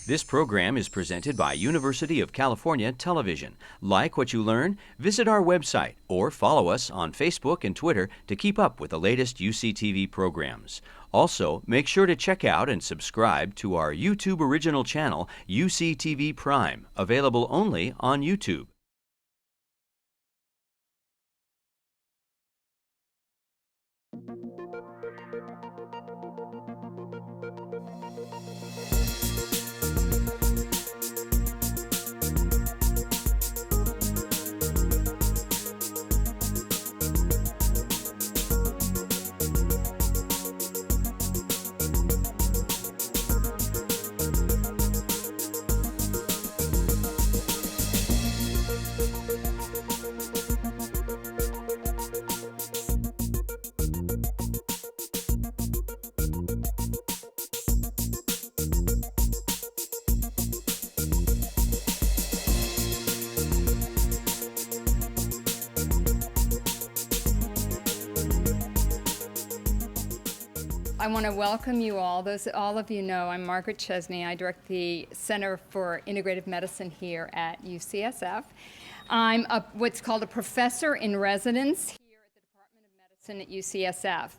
This program is presented by University of California Television. Like what you learn? Visit our website or follow us on Facebook and Twitter to keep up with the latest UCTV programs. Also, make sure to check out and subscribe to our YouTube original channel, UCTV Prime, available only on YouTube. I want to welcome you all. All of you know I'm Margaret Chesney. I direct the Center for Integrative Medicine here at UCSF. I'm what's called a professor in residence here at the Department of Medicine at UCSF.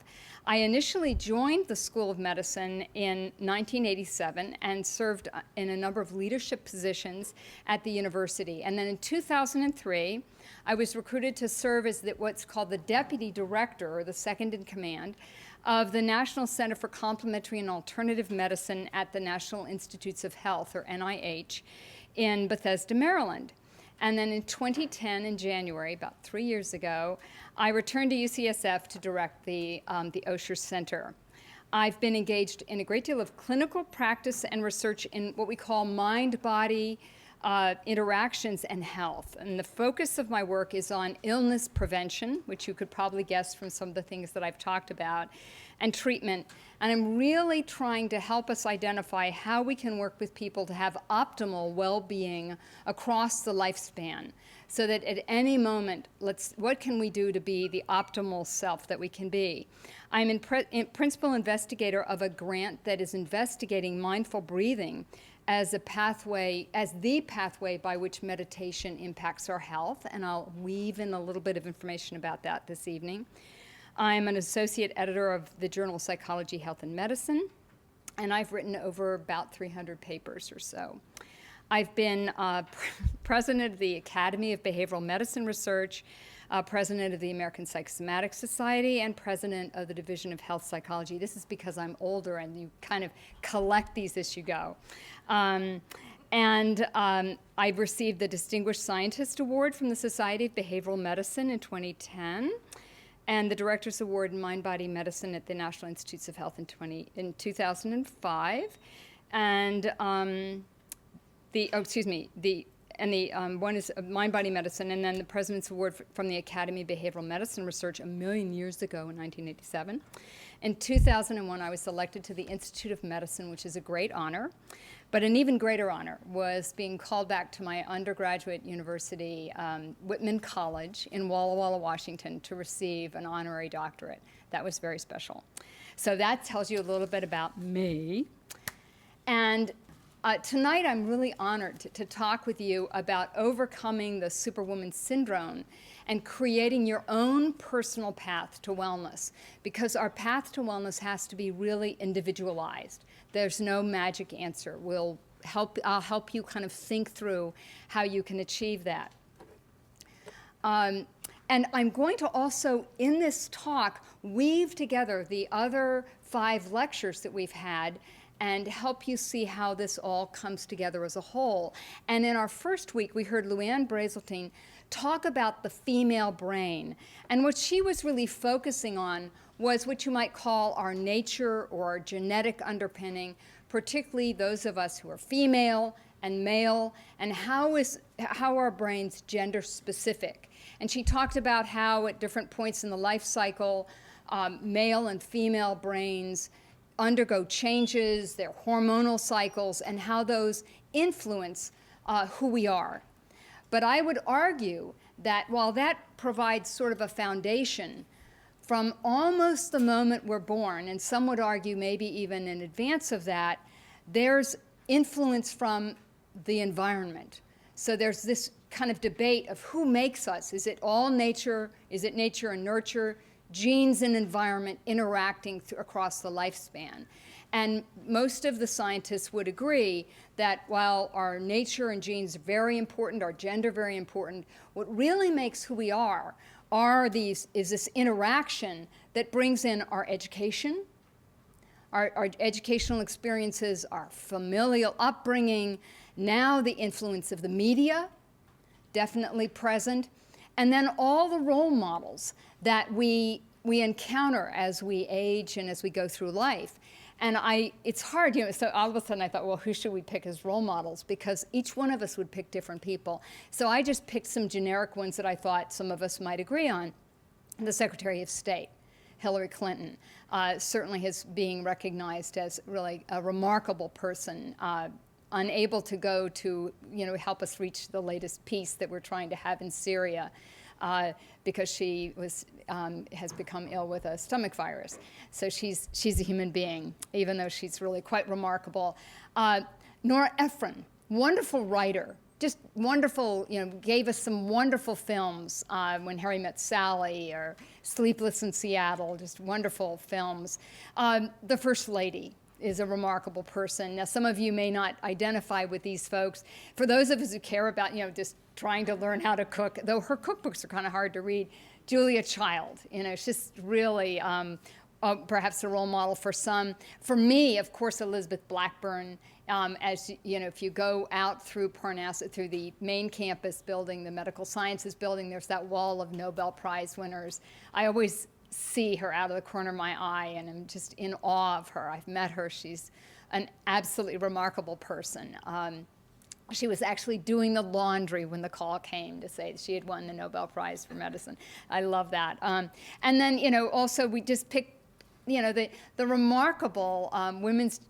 I initially joined the School of Medicine in 1987 and served in a number of leadership positions at the university. And then in 2003, I was recruited to serve as what's called the deputy director, or the second in command, of the National Center for Complementary and Alternative Medicine at the National Institutes of Health, or NIH, in Bethesda, Maryland. And then in 2010, in January, about 3 years ago, I returned to UCSF to direct the Osher Center. I've been engaged in a great deal of clinical practice and research in what we call mind-body interactions and health. And the focus of my work is on illness prevention, which you could probably guess from some of the things that I've talked about, and treatment. And I'm really trying to help us identify how we can work with people to have optimal well-being across the lifespan, so that at any moment, what can we do to be the optimal self that we can be? I'm principal investigator of a grant that is investigating mindful breathing as the pathway by which meditation impacts our health, and I'll weave in a little bit of information about that this evening. I'm an associate editor of the journal Psychology, Health, and Medicine, and I've written over about 300 papers or so. I've been president of the Academy of Behavioral Medicine Research, president of the American Psychosomatic Society, and president of the Division of Health Psychology. This is because I'm older and you kind of collect these as you go. I received the Distinguished Scientist Award from the Society of Behavioral Medicine in 2010, and the Director's Award in Mind-Body Medicine at the National Institutes of Health in 2005. And one is Mind-Body Medicine, and then the President's Award from the Academy of Behavioral Medicine Research a million years ago in 1987. In 2001, I was selected to the Institute of Medicine, which is a great honor. But an even greater honor was being called back to my undergraduate university, Whitman College in Walla Walla, Washington, to receive an honorary doctorate. That was very special. So that tells you a little bit about me. And tonight I'm really honored to talk with you about overcoming the Superwoman syndrome and creating your own personal path to wellness, because our path to wellness has to be really individualized. There's no magic answer. I'll help you kind of think through how you can achieve that. And I'm going to also, in this talk, weave together the other 5 lectures that we've had and help you see how this all comes together as a whole. And in our first week, we heard Luann Brazeltine talk about the female brain. And what she was really focusing on was what you might call our nature or our genetic underpinning, particularly those of us who are female and male, and how our brains gender specific. And she talked about how at different points in the life cycle, male and female brains undergo changes, their hormonal cycles, and how those influence who we are. But I would argue that while that provides sort of a foundation from almost the moment we're born, and some would argue maybe even in advance of that, there's influence from the environment. So there's this kind of debate of who makes us. Is it all nature? Is it nature and nurture? Genes and environment interacting across the lifespan. And most of the scientists would agree that while our nature and genes are very important, our gender very important, what really makes who we are is this interaction that brings in our education, our educational experiences, our familial upbringing, now the influence of the media, definitely present, and then all the role models that we encounter as we age and as we go through life. And it's hard, so all of a sudden I thought, well, who should we pick as role models? Because each one of us would pick different people. So I just picked some generic ones that I thought some of us might agree on. The Secretary of State, Hillary Clinton, certainly is being recognized as really a remarkable person, unable to go to, help us reach the latest peace that we're trying to have in Syria. Because she has become ill with a stomach virus. So she's a human being, even though she's really quite remarkable. Nora Ephron, wonderful writer, just wonderful, gave us some wonderful films, When Harry Met Sally or Sleepless in Seattle, just wonderful films. The First Lady is a remarkable person. Now, some of you may not identify with these folks. For those of us who care about, just trying to learn how to cook, though her cookbooks are kind of hard to read, Julia Child, it's just really perhaps a role model for some. For me, of course, Elizabeth Blackburn, as if you go out through Parnassus, through the main campus building, the medical sciences building, there's that wall of Nobel Prize winners. I always see her out of the corner of my eye, and I'm just in awe of her. I've met her. She's an absolutely remarkable person. She was actually doing the laundry when the call came to say that she had won the Nobel Prize for medicine. I love that. And then, also we just picked, the remarkable women's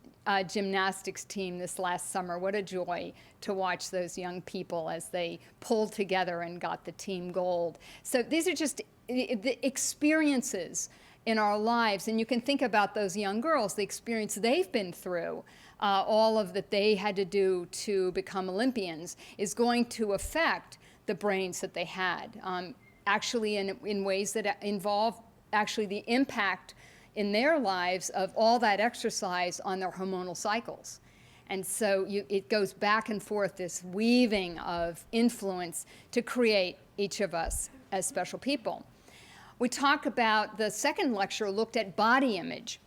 gymnastics team this last summer. What a joy to watch those young people as they pulled together and got the team gold. So these are just the experiences in our lives, and you can think about those young girls, the experience they've been through, all of that they had to do to become Olympians is going to affect the brains that they had, actually in ways that involve actually the impact in their lives of all that exercise on their hormonal cycles. And so it goes back and forth, this weaving of influence to create each of us as special people. We talk about, the second lecture looked at body image.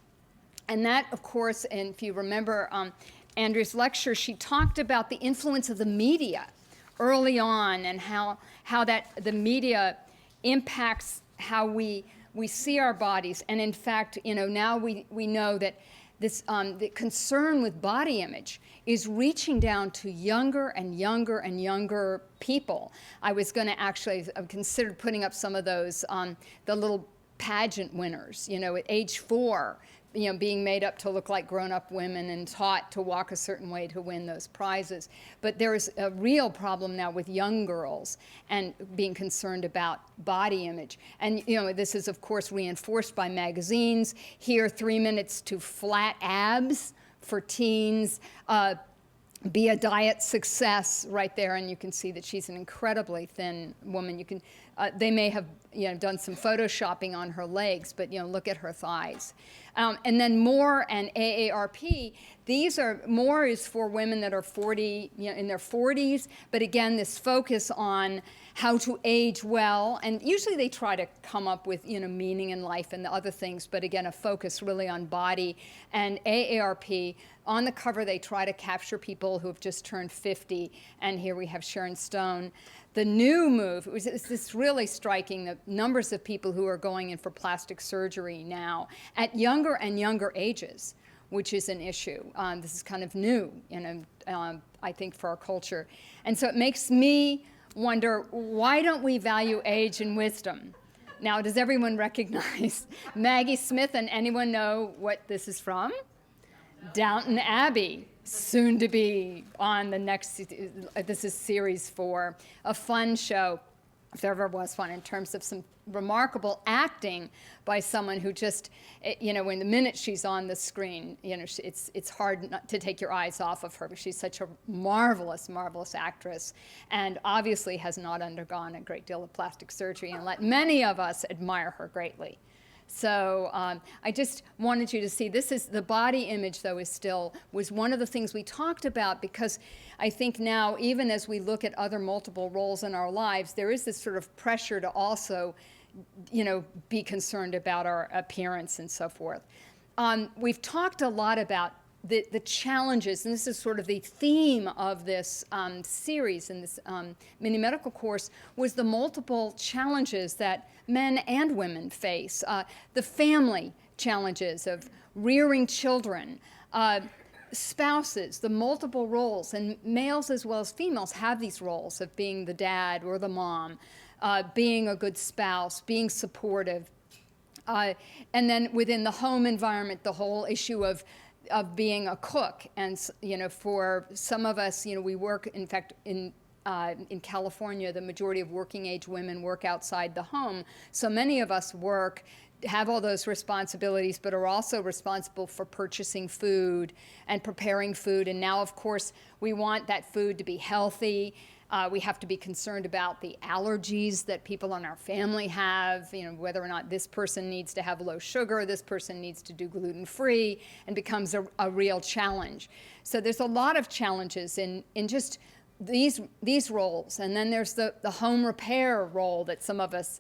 And that, of course, and if you remember Andrea's lecture, she talked about the influence of the media early on and how that the media impacts how we see our bodies. And in fact, now we know that this the concern with body image is reaching down to younger and younger and younger people. I was going to actually, I've considered putting up some of those, the little pageant winners, at age 4, being made up to look like grown-up women and taught to walk a certain way to win those prizes. But there's a real problem now with young girls and being concerned about body image. And this is, of course, reinforced by magazines. Here, 3 minutes to flat abs for teens. Be a diet success right there, and you can see that she's an incredibly thin woman. They may have done some photoshopping on her legs, but look at her thighs. And then MORE and AARP, MORE is for women that are 40, in their 40s, but again, this focus on how to age well, and usually they try to come up with meaning in life and the other things, but again, a focus really on body. And AARP, on the cover, they try to capture people who have just turned 50, and here we have Sharon Stone. The new move, it's really striking, the numbers of people who are going in for plastic surgery now at younger and younger ages, which is an issue. This is kind of new, I think, for our culture. And so it makes me wonder, why don't we value age and wisdom? Now, does everyone recognize Maggie Smith, and anyone know what this is from? Downton Abbey, soon to be on the next, this is series 4, a fun show. if there ever was one, in terms of some remarkable acting by someone who just, when the minute she's on the screen, it's hard not to take your eyes off of her, but she's such a marvelous, marvelous actress, and obviously has not undergone a great deal of plastic surgery, and let many of us admire her greatly. So I just wanted you to see, this is, the body image, though, was one of the things we talked about, because I think now, even as we look at other multiple roles in our lives, there is this sort of pressure to also, be concerned about our appearance and so forth. We've talked a lot about the challenges, and this is sort of the theme of this series in this mini medical course, was the multiple challenges that men and women face. The family challenges of rearing children, spouses, the multiple roles, and males as well as females have these roles of being the dad or the mom, being a good spouse, being supportive. And then within the home environment, the whole issue of being a cook. And, for some of us, we work, in fact, in California, the majority of working age women work outside the home. So many of us have all those responsibilities, but are also responsible for purchasing food and preparing food. And now, of course, we want that food to be healthy. We have to be concerned about the allergies that people in our family have, whether or not this person needs to have low sugar, this person needs to do gluten-free, and becomes a real challenge. So there's a lot of challenges in just these roles. And then there's the home repair role that some of us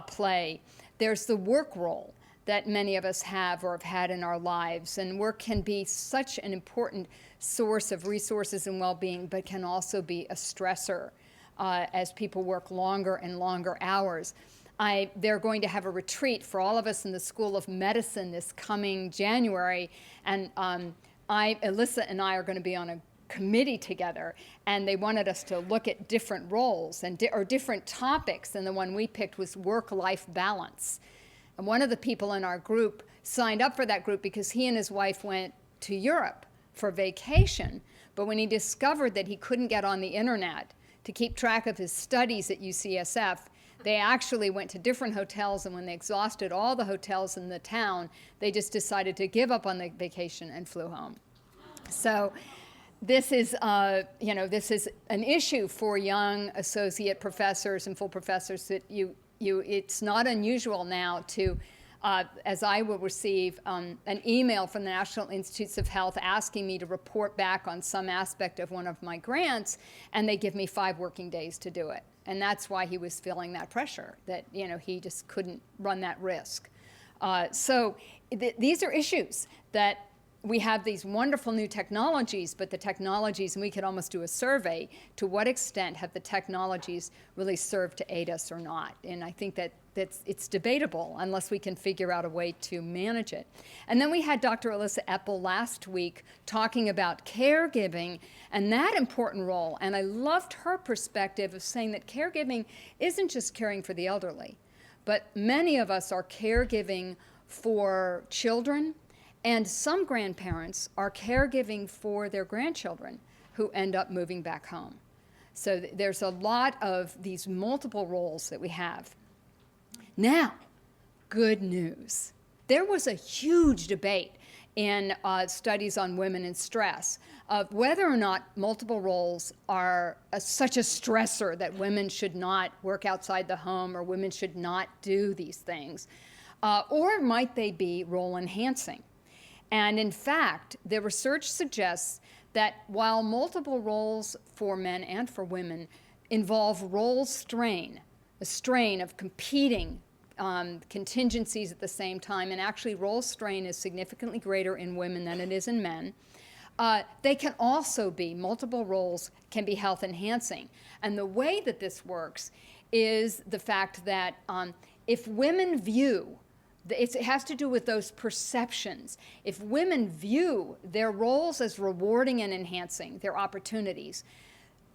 play. There's the work role that many of us have or have had in our lives. And work can be such an important source of resources and well-being, but can also be a stressor as people work longer and longer hours. They're going to have a retreat for all of us in the School of Medicine this coming January, and Alyssa and I are going to be on a committee together, and they wanted us to look at different roles or different topics, and the one we picked was work-life balance. And one of the people in our group signed up for that group because he and his wife went to Europe for vacation, but when he discovered that he couldn't get on the internet to keep track of his studies at UCSF, they actually went to different hotels, and when they exhausted all the hotels in the town, they just decided to give up on the vacation and flew home. So this is an issue for young associate professors and full professors that it's not unusual now to, as I will receive an email from the National Institutes of Health asking me to report back on some aspect of one of my grants, and they give me 5 working days to do it. And that's why he was feeling that pressure, that he just couldn't run that risk. So these are issues that we have these wonderful new technologies, but the technologies, and we could almost do a survey, to what extent have the technologies really served to aid us or not? And I think that it's debatable unless we can figure out a way to manage it. And then we had Dr. Alyssa Eppel last week talking about caregiving and that important role. And I loved her perspective of saying that caregiving isn't just caring for the elderly, but many of us are caregiving for children, and some grandparents are caregiving for their grandchildren who end up moving back home. So there's a lot of these multiple roles that we have. Now, good news. There was a huge debate in studies on women and stress of whether or not multiple roles are such a stressor that women should not work outside the home or women should not do these things, or might they be role enhancing? And in fact, the research suggests that while multiple roles for men and for women involve role strain, a strain of competing contingencies at the same time, and actually role strain is significantly greater in women than it is in men, they can also be, multiple roles can be health enhancing. And the way that this works is the fact that if women view, it has to do with those perceptions. If women view their roles as rewarding and enhancing their opportunities,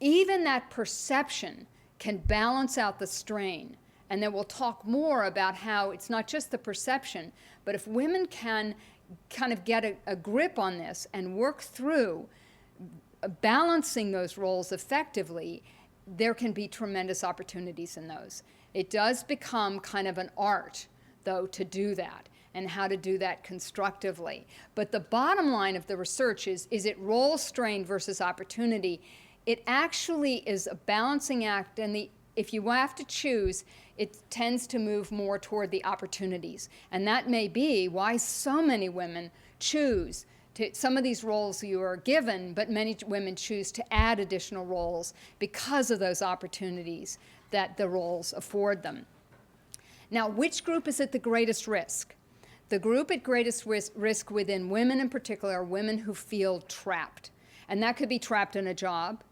even that perception can balance out the strain. And then we'll talk more about how it's not just the perception, but if women can kind of get a grip on this and work through balancing those roles effectively, there can be tremendous opportunities in those. It does become kind of an art, though, to do that, and how to do that constructively. But the bottom line of the research is it role strain versus opportunity? It actually is a balancing act, and if you have to choose, it tends to move more toward the opportunities. And that may be why so many women choose some of these roles you are given, but many women choose to add additional roles because of those opportunities that the roles afford them. Now, which group is at the greatest risk? The group at greatest risk within women in particular are women who feel trapped. And that could be trapped in a job.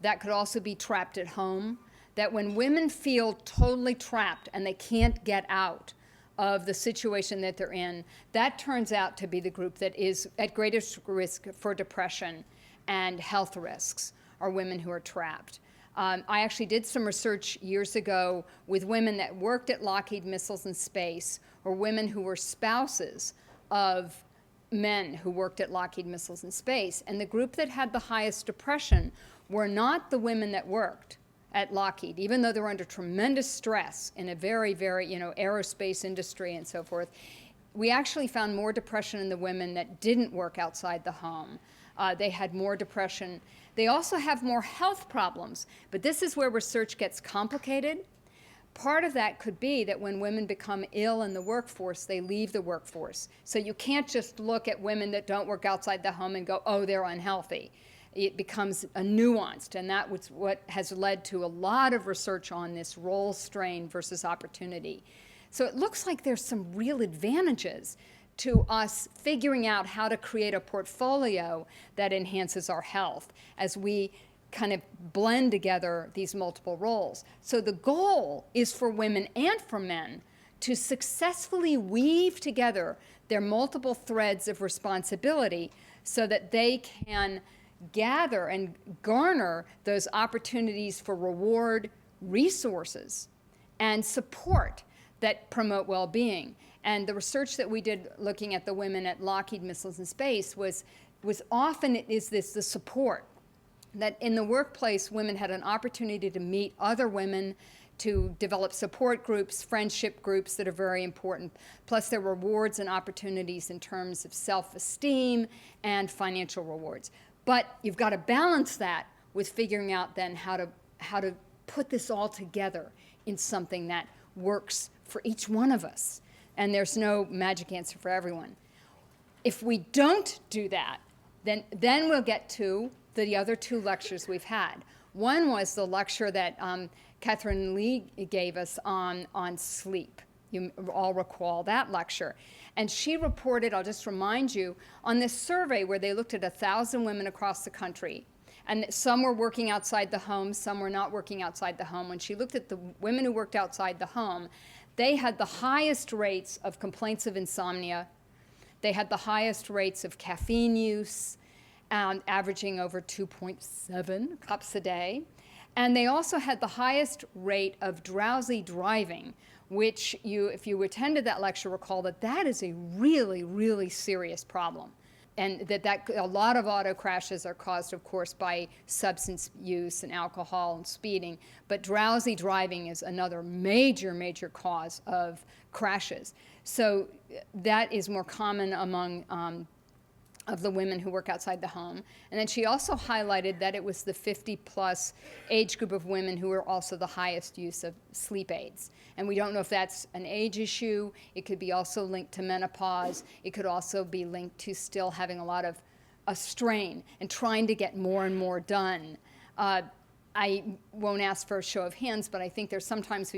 That could also be trapped at home. That when women feel totally trapped and they can't get out of the situation that they're in, that turns out to be the group that is at greatest risk for depression and health risks, are women who are trapped. I actually did some research years ago with women that worked at Lockheed Missiles and Space, or women who were spouses of men who worked at Lockheed Missiles and Space. And the group that had the highest depression were not the women that worked at Lockheed, even though they were under tremendous stress in a very, very, aerospace industry and so forth. We actually found more depression in the women that didn't work outside the home. They had more depression. They also have more health problems, but this is where research gets complicated. Part of that could be that when women become ill in the workforce, they leave the workforce. So you can't just look at women that don't work outside the home and go, oh, they're unhealthy. It becomes a nuanced, and that was what has led to a lot of research on this role strain versus opportunity. So it looks like there's some real advantages to us figuring out how to create a portfolio that enhances our health as we kind of blend together these multiple roles. So the goal is for women and for men to successfully weave together their multiple threads of responsibility so that they can gather and garner those opportunities for reward, resources, and support that promote well-being. And the research that we did looking at the women at Lockheed Missiles and Space was often the support. That in the workplace, women had an opportunity to meet other women, to develop support groups, friendship groups that are very important, plus there were rewards and opportunities in terms of self-esteem and financial rewards. But you've got to balance that with figuring out then how to put this all together in something that works for each one of us. And there's no magic answer for everyone. If we don't do that, then we'll get to the other two lectures we've had. One was the lecture that Catherine Lee gave us on sleep. You all recall that lecture. And she reported, I'll just remind you, on this survey where they looked at 1,000 women across the country. And some were working outside the home, some were not working outside the home. When she looked at the women who worked outside the home, they had the highest rates of complaints of insomnia. They had the highest rates of caffeine use, averaging over 2.7 cups a day. And they also had the highest rate of drowsy driving, which if you attended that lecture, recall that is a really, really serious problem. And that a lot of auto crashes are caused, of course, by substance use and alcohol and speeding. But drowsy driving is another major, major cause of crashes. So that is more common among of the women who work outside the home. And then she also highlighted that it was the 50-plus age group of women who were also the highest use of sleep aids. And we don't know if that's an age issue. It could be also linked to menopause. It could also be linked to still having a lot of a strain and trying to get more and more done. I won't ask for a show of hands, but I think there's sometimes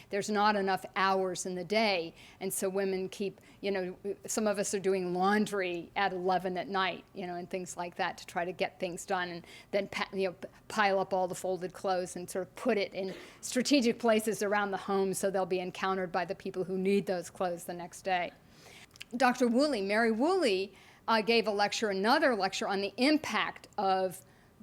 there's not enough hours in the day, and so women keep, some of us are doing laundry at 11 at night, and things like that to try to get things done, and then pile up all the folded clothes and sort of put it in strategic places around the home so they'll be encountered by the people who need those clothes the next day. Dr. Woolley, Mary Woolley, gave another lecture on the impact of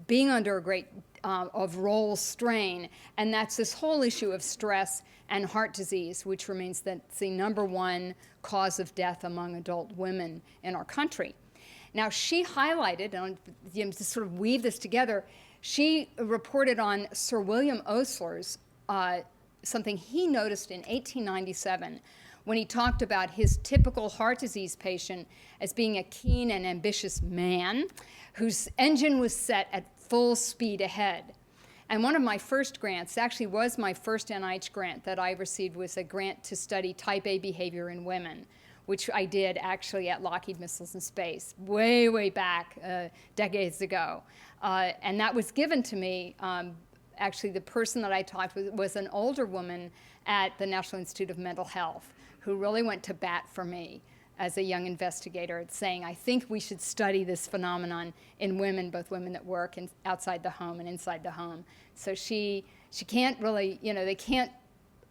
being under a great of role strain, and that's this whole issue of stress and heart disease, which remains the number one cause of death among adult women in our country. Now, she highlighted, and to sort of weave this together, She reported on Sir William Osler's, something he noticed in 1897 when he talked about his typical heart disease patient as being a keen and ambitious man whose engine was set at full speed ahead. And one of my first grants, actually was my first NIH grant that I received, was a grant to study type A behavior in women, which I did actually at Lockheed Missiles and Space way, way back, decades ago. And that was given to me. Actually, the person that I talked with was an older woman at the National Institute of Mental Health who really went to bat for me as a young investigator, saying, I think we should study this phenomenon in women, both women that work outside the home and inside the home. So she can't really, they can't,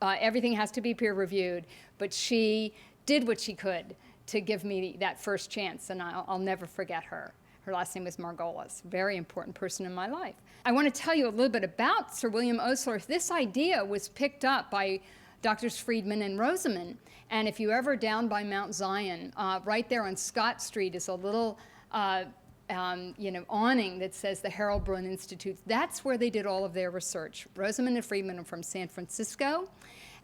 everything has to be peer reviewed, but she did what she could to give me that first chance, and I'll never forget her. Her last name was Margolis, very important person in my life. I want to tell you a little bit about Sir William Osler. This idea was picked up by Drs. Friedman and Rosamond, and if you're ever down by Mount Zion, right there on Scott Street is a little awning that says the Harold Brun Institute. That's where they did all of their research. Rosamond and Friedman are from San Francisco.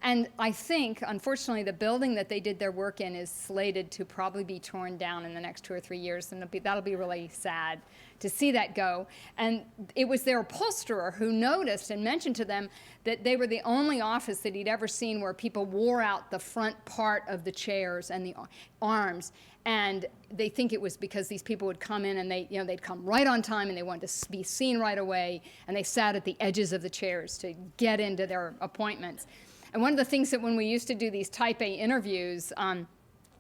And I think, unfortunately, the building that they did their work in is slated to probably be torn down in the next 2 or 3 years, and that'll be really sad to see that go. And it was their upholsterer who noticed and mentioned to them that they were the only office that he'd ever seen where people wore out the front part of the chairs and the arms. And they think it was because these people would come in and they'd come right on time and they wanted to be seen right away, and they sat at the edges of the chairs to get into their appointments. And one of the things that when we used to do these type A interviews,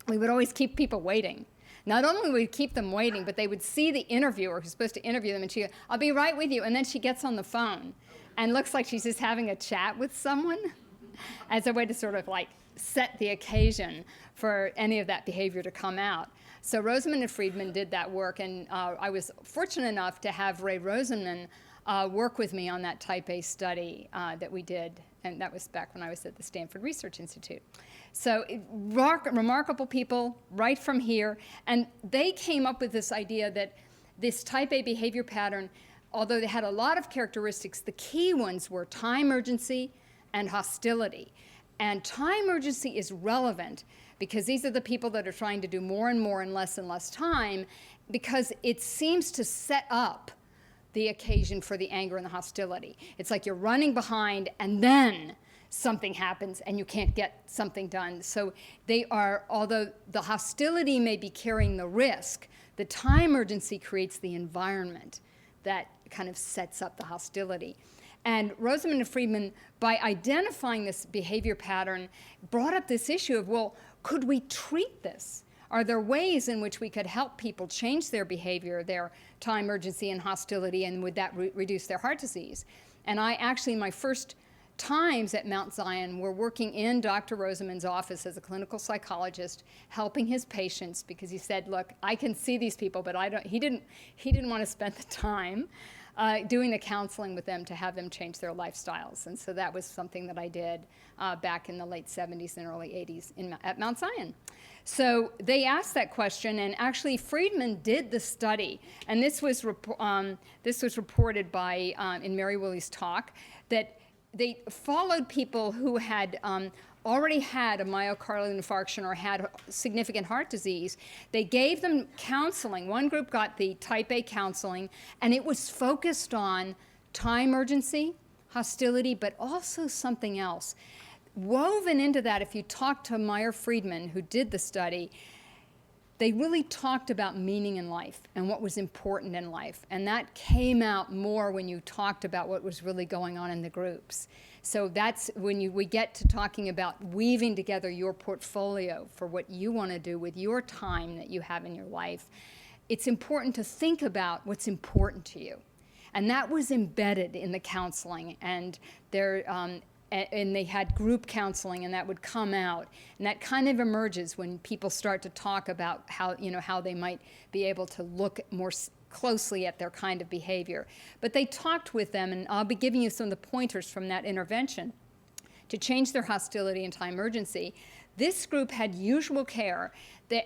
we would always keep people waiting. Not only would we keep them waiting, but they would see the interviewer who's supposed to interview them, and she'd go, I'll be right with you. And then she gets on the phone and looks like she's just having a chat with someone as a way to sort of like set the occasion for any of that behavior to come out. So Rosamond and Friedman did that work, and I was fortunate enough to have Ray Rosamond work with me on that type A study that we did, and that was back when I was at the Stanford Research Institute. So remarkable people right from here, and they came up with this idea that this type A behavior pattern, although they had a lot of characteristics, the key ones were time urgency and hostility. And time urgency is relevant because these are the people that are trying to do more and more in less and less time, because it seems to set up the occasion for the anger and the hostility. It's like you're running behind and then something happens and you can't get something done. So they are, although the hostility may be carrying the risk, the time urgency creates the environment that kind of sets up the hostility. And Rosamond and Friedman, by identifying this behavior pattern, brought up this issue of, well, could we treat this? Are there ways in which we could help people change their behavior, their time urgency and hostility, and would that reduce their heart disease? And I actually, my first times at Mount Zion, were working in Dr. Rosamond's office as a clinical psychologist, helping his patients, because he said, look, I can see these people, but he didn't want to spend the time doing the counseling with them to have them change their lifestyles. And so that was something that I did back in the late 70s and early 80s at Mount Zion. So they asked that question, and actually Friedman did the study, and this was reported by in Mary Willie's talk, that they followed people who had already had a myocardial infarction or had significant heart disease. They gave them counseling. One group got the type A counseling, and it was focused on time urgency, hostility, but also something else. Woven into that, if you talk to Meyer Friedman, who did the study, they really talked about meaning in life and what was important in life. And that came out more when you talked about what was really going on in the groups. So that's when we get to talking about weaving together your portfolio for what you want to do with your time that you have in your life. It's important to think about what's important to you. And that was embedded in the counseling. And they had group counseling, and that would come out. And that kind of emerges when people start to talk about how they might be able to look more closely at their kind of behavior. But they talked with them, and I'll be giving you some of the pointers from that intervention to change their hostility and time urgency. This group had usual care,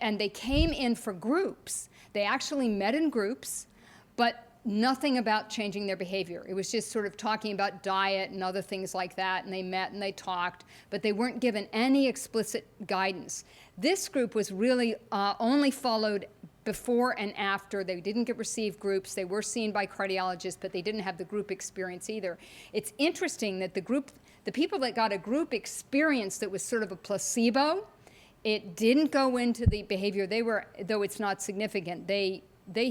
and they came in for groups. They actually met in groups, but nothing about changing their behavior. It was just sort of talking about diet and other things like that, and they met and they talked, but they weren't given any explicit guidance. This group was really only followed before and after. They didn't receive groups. They were seen by cardiologists, but they didn't have the group experience either. It's interesting that the people that got a group experience that was sort of a placebo, it didn't go into the behavior. Though it's not significant, they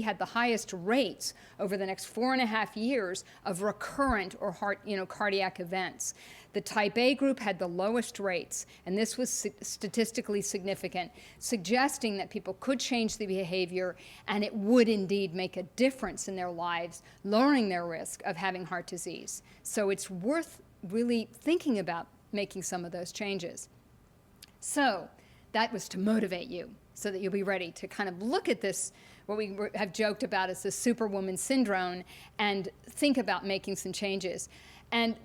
had the highest rates over the next 4.5 years of recurrent or cardiac events. The type A group had the lowest rates, and this was statistically significant, suggesting that people could change the behavior and it would indeed make a difference in their lives, lowering their risk of having heart disease. So it's worth really thinking about making some of those changes. So that was to motivate you so that you'll be ready to kind of look at this, what we have joked about as the Superwoman syndrome, and think about making some changes. And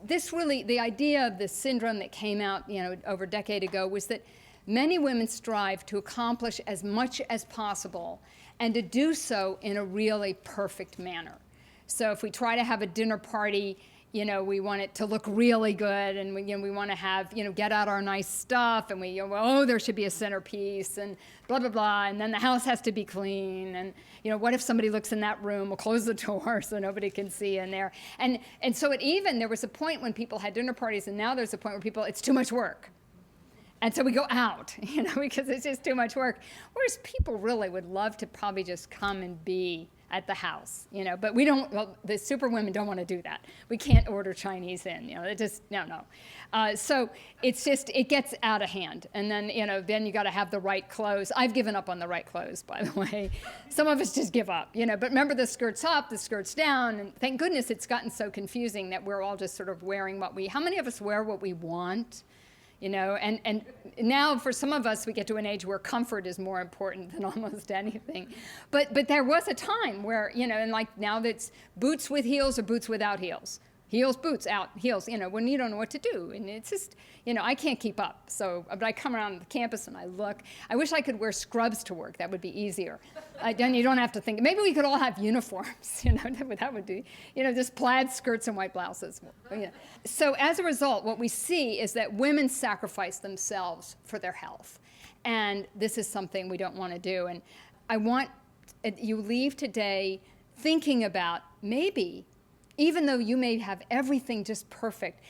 this really, the idea of this syndrome that came out, over a decade ago was that many women strive to accomplish as much as possible and to do so in a really perfect manner. So if we try to have a dinner party, we want it to look really good, and we want to have, get out our nice stuff, and there should be a centerpiece, and blah, blah, blah, and then the house has to be clean, and, what if somebody looks in that room? We'll close the door so nobody can see in there. And so there was a point when people had dinner parties, and now there's a point where it's too much work. And so we go out, because it's just too much work. Whereas people really would love to probably just come and be at the house, but we don't, the Superwomen don't want to do that. We can't order Chinese in, it just, no. So it's just, it gets out of hand. And then, then you got to have the right clothes. I've given up on the right clothes, by the way. Some of us just give up, but remember, the skirt's up, the skirt's down, and thank goodness it's gotten so confusing that we're all just sort of wearing how many of us wear what we want? And now for some of us, we get to an age where comfort is more important than almost anything. But there was a time where, and like now that's boots with heels or boots without heels. Heels, boots, out, heels, when you don't know what to do. And it's just, I can't keep up. So, but I come around the campus and I look. I wish I could wear scrubs to work. That would be easier. Then you don't have to think. Maybe we could all have uniforms, that would do, just plaid skirts and white blouses. So as a result, what we see is that women sacrifice themselves for their health. And this is something we don't want to do. And I want you leave today thinking about maybe, even though you may have everything just perfect,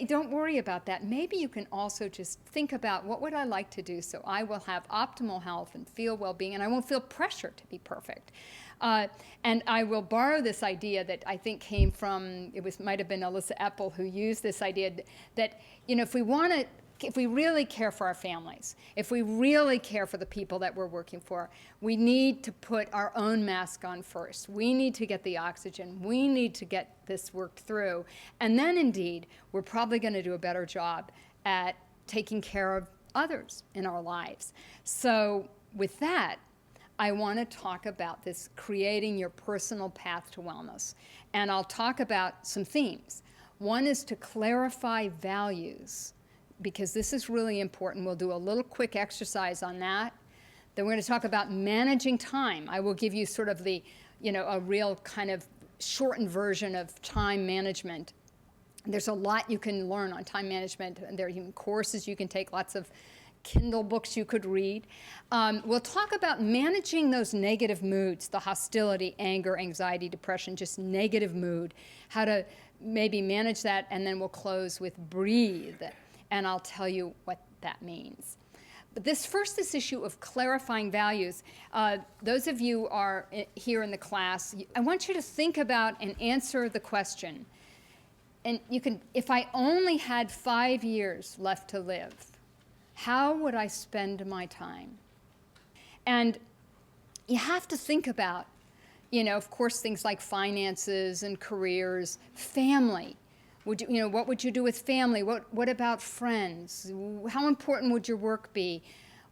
don't worry about that. Maybe you can also just think about, what would I like to do so I will have optimal health and feel well-being, and I won't feel pressure to be perfect. And I will borrow this idea that I think came from, might have been Alyssa Epple who used this idea that, if we really care for our families, if we really care for the people that we're working for, we need to put our own mask on first. We need to get the oxygen. We need to get this worked through. And then, indeed, we're probably going to do a better job at taking care of others in our lives. So with that, I want to talk about this creating your personal path to wellness. And I'll talk about some themes. One is to clarify values, because this is really important. We'll do a little quick exercise on that. Then we're going to talk about managing time. I will give you sort of the, a real kind of shortened version of time management. There's a lot you can learn on time management. There are even courses you can take, lots of Kindle books you could read. We'll talk about managing those negative moods, the hostility, anger, anxiety, depression, just negative mood, how to maybe manage that, and then we'll close with breathe. And I'll tell you what that means. But this issue of clarifying values. Those of you are here in the class, I want you to think about and answer the question. And you can, if I only had 5 years left to live, how would I spend my time? And you have to think about, of course, things like finances and careers, family. What would you do with family? What about friends? How important would your work be?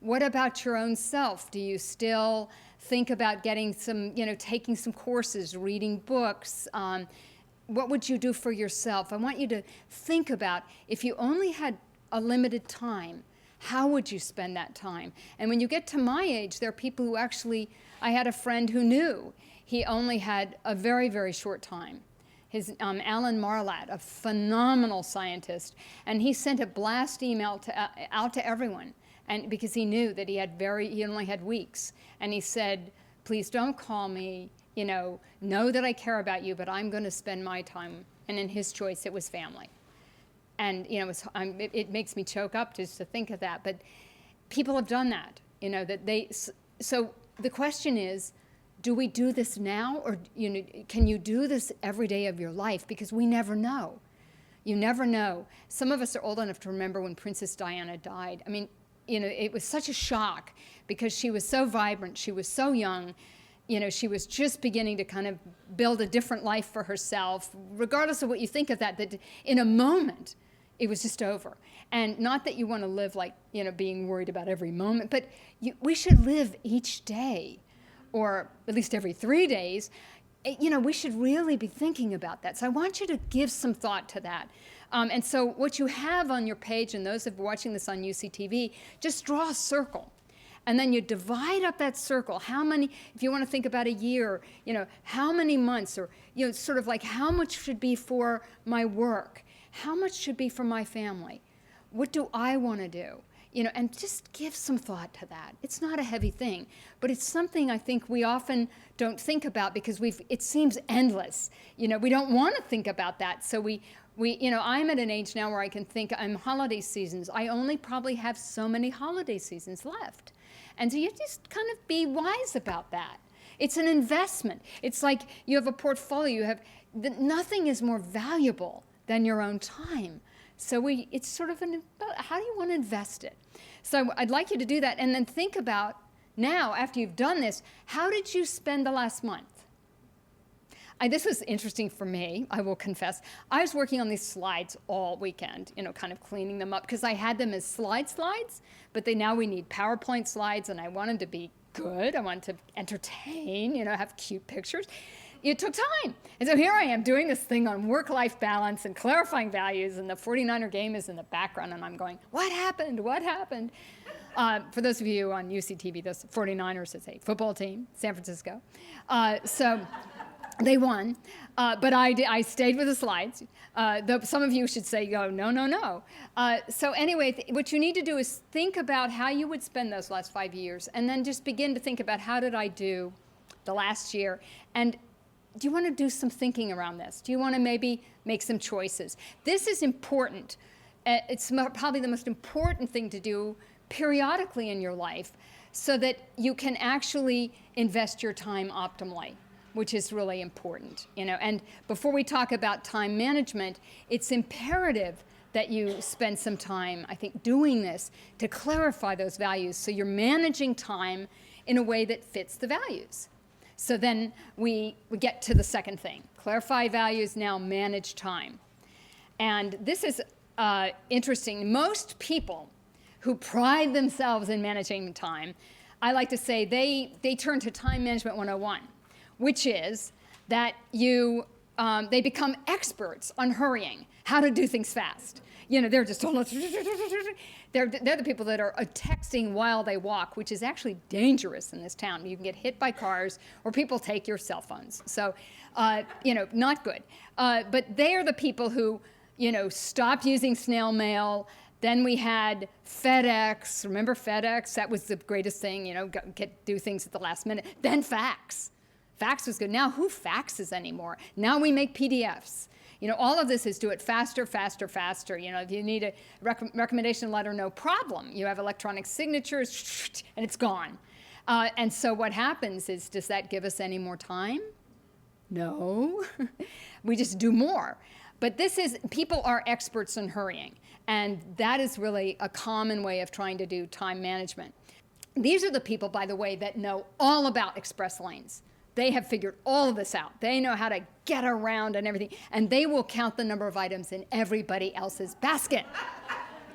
What about your own self? Do you still think about getting some, taking some courses, reading books? What would you do for yourself? I want you to think about, if you only had a limited time, how would you spend that time? And when you get to my age, there are people who actually, I had a friend who knew he only had a very, very short time. His Alan Marlatt, a phenomenal scientist, and he sent a blast email out to everyone, and because he knew that he only had weeks, and he said, please don't call me, know that I care about you, but I'm going to spend my time. And in his choice, it was family. And it makes me choke up just to think of that. But people have done that. So the question is, do we do this now, or can you do this every day of your life? Because we never know. You never know. Some of us are old enough to remember when Princess Diana died. I mean, it was such a shock because she was so vibrant, she was so young. She was just beginning to kind of build a different life for herself, regardless of what you think of that in a moment, it was just over. And not that you want to live like, being worried about every moment, but we should live each day, or at least every 3 days. We should really be thinking about that. So I want you to give some thought to that. And so what you have on your page, and those of watching this on UCTV, just draw a circle. And then you divide up that circle. How many, if you want to think about a year, how many months, or, sort of like how much should be for my work? How much should be for my family? What do I want to do? And just give some thought to that. It's not a heavy thing, but it's something I think we often don't think about because it seems endless. We don't want to think about that. So I'm at an age now where I can think, I'm holiday seasons. I only probably have so many holiday seasons left. And so you just kind of be wise about that. It's an investment. It's like you have a portfolio. Nothing is more valuable than your own time. So it's sort of how do you want to invest it? So I'd like you to do that, and then think about now, after you've done this, how did you spend the last month? This was interesting for me, I will confess. I was working on these slides all weekend, kind of cleaning them up, because I had them as slides, but now we need PowerPoint slides, and I wanted to be good. I wanted to entertain, have cute pictures. It took time. And so here I am doing this thing on work-life balance and clarifying values, and the 49er game is in the background, and I'm going, what happened? What happened? For those of you on UCTV, those 49ers is a football team, San Francisco. So they won, but I stayed with the slides. Some of you should say, no. So anyway, what you need to do is think about how you would spend those last 5 years, and then just begin to think about how did I do the last year, and do you want to do some thinking around this? Do you want to maybe make some choices? This is important. It's probably the most important thing to do periodically in your life so that you can actually invest your time optimally, which is really important. And before we talk about time management, it's imperative that you spend some time, I think, doing this to clarify those values so you're managing time in a way that fits the values. So then we get to the second thing. Clarify values, now manage time. And this is interesting. Most people who pride themselves in managing time, I like to say they turn to Time Management 101, which is that they become experts on hurrying, how to do things fast. They're just they're the people that are texting while they walk, which is actually dangerous in this town. You can get hit by cars, or people take your cell phones. So, not good. But they are the people who, stopped using snail mail. Then we had FedEx. Remember FedEx? That was the greatest thing. Do things at the last minute. Then fax. Fax was good. Now who faxes anymore? Now we make PDFs. All of this is do it faster. If you need a recommendation letter, no problem. You have electronic signatures, and it's gone. And so what happens is, does that give us any more time? No. We just do more. But people are experts in hurrying, and that is really a common way of trying to do time management. These are the people, by the way, that know all about express lanes. They have figured all of this out. They know how to get around and everything, and they will count the number of items in everybody else's basket.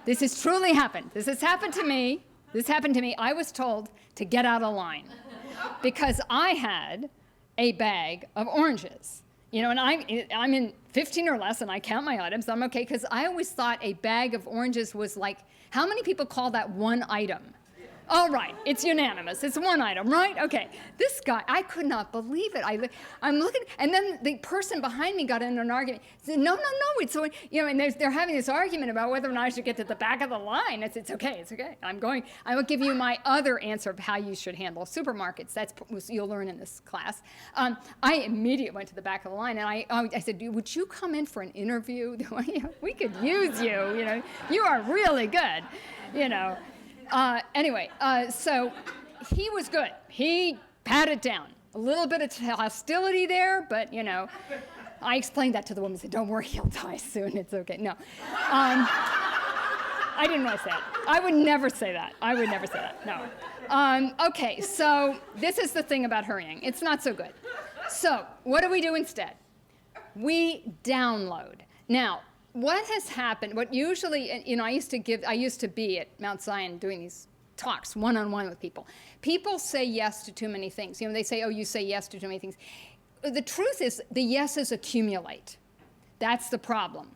This has truly happened. This has happened to me. I was told to get out of line because I had a bag of oranges. And I'm in 15 or less, and I count my items. I'm okay, because I always thought a bag of oranges was like, how many people call that one item? All right, it's unanimous. It's one item, right? Okay. This guy, I could not believe it. I'm looking, and then the person behind me got into an argument. Said, no, it's so, and they're having this argument about whether or not I should get to the back of the line. It's okay. I will give you my other answer of how you should handle supermarkets. You'll learn in this class. I immediately went to the back of the line, and I said, would you come in for an interview? We could use you. You are really good. Anyway, so he was good. He patted down. A little bit of hostility there, but, I explained that to the woman. I said, don't worry, he'll die soon. It's okay. No. I didn't want to say it. I would never say that. No. Okay, so this is the thing about hurrying. It's not so good. So what do we do instead? We download. Now, what has happened, what usually, I used to be at Mount Zion doing these talks one-on-one with people. People say yes to too many things. They say, oh, you say yes to too many things. The truth is the yeses accumulate. That's the problem.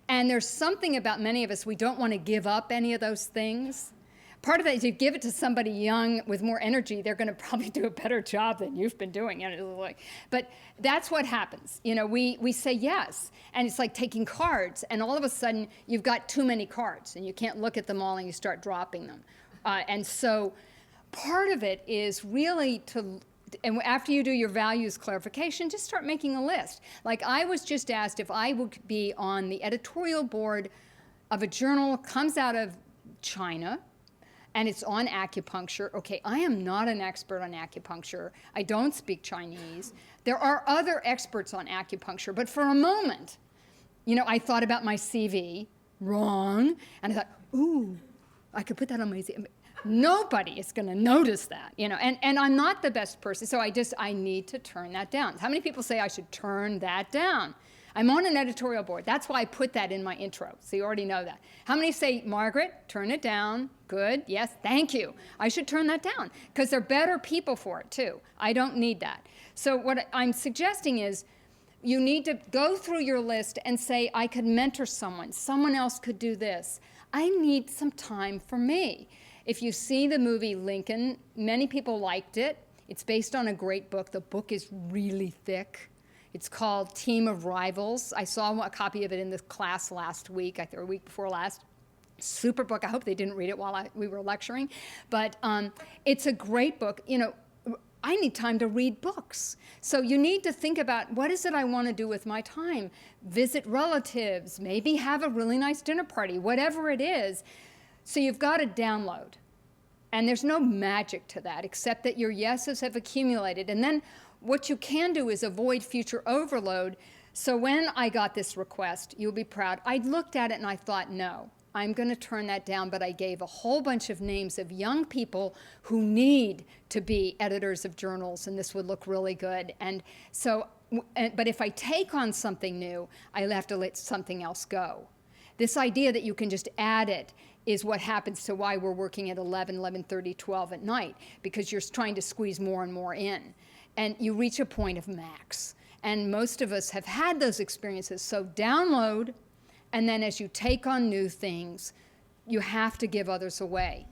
And there's something about many of us, we don't want to give up any of those things. Part of it is you give it to somebody young with more energy, they're going to probably do a better job than you've been doing. But that's what happens. We say yes, and it's like taking cards, and all of a sudden you've got too many cards, and you can't look at them all, and you start dropping them. And so part of it is really and after you do your values clarification, just start making a list. Like I was just asked if I would be on the editorial board of a journal that comes out of China, and it's on acupuncture. Okay, I am not an expert on acupuncture. I don't speak Chinese. There are other experts on acupuncture, but for a moment, I thought about my CV, wrong, and I thought, ooh, I could put that on my CV. Nobody is going to notice that, and I'm not the best person, so I need to turn that down. How many people say I should turn that down? I'm on an editorial board. That's why I put that in my intro, so you already know that. How many say, Margaret, turn it down? Good, yes, thank you. I should turn that down, because they're better people for it, too. I don't need that. So what I'm suggesting is you need to go through your list and say, I could mentor someone. Someone else could do this. I need some time for me. If you see the movie Lincoln, many people liked it. It's based on a great book. The book is really thick. It's called Team of Rivals. I saw a copy of it in this class last week, or a week before last. Super book. I hope they didn't read it while we were lecturing. But it's a great book. I need time to read books. So you need to think about, what is it I want to do with my time? Visit relatives, maybe have a really nice dinner party, whatever it is. So you've got to download. And there's no magic to that, except that your yeses have accumulated. And then what you can do is avoid future overload. So when I got this request, you'll be proud, I looked at it and I thought, no, I'm going to turn that down, but I gave a whole bunch of names of young people who need to be editors of journals, and this would look really good. And so, but if I take on something new, I have to let something else go. This idea that you can just add it is what happens to why we're working at 11, 11:30, 12 at night, because you're trying to squeeze more and more in. And you reach a point of max. And most of us have had those experiences. So download, and then as you take on new things, you have to give others away.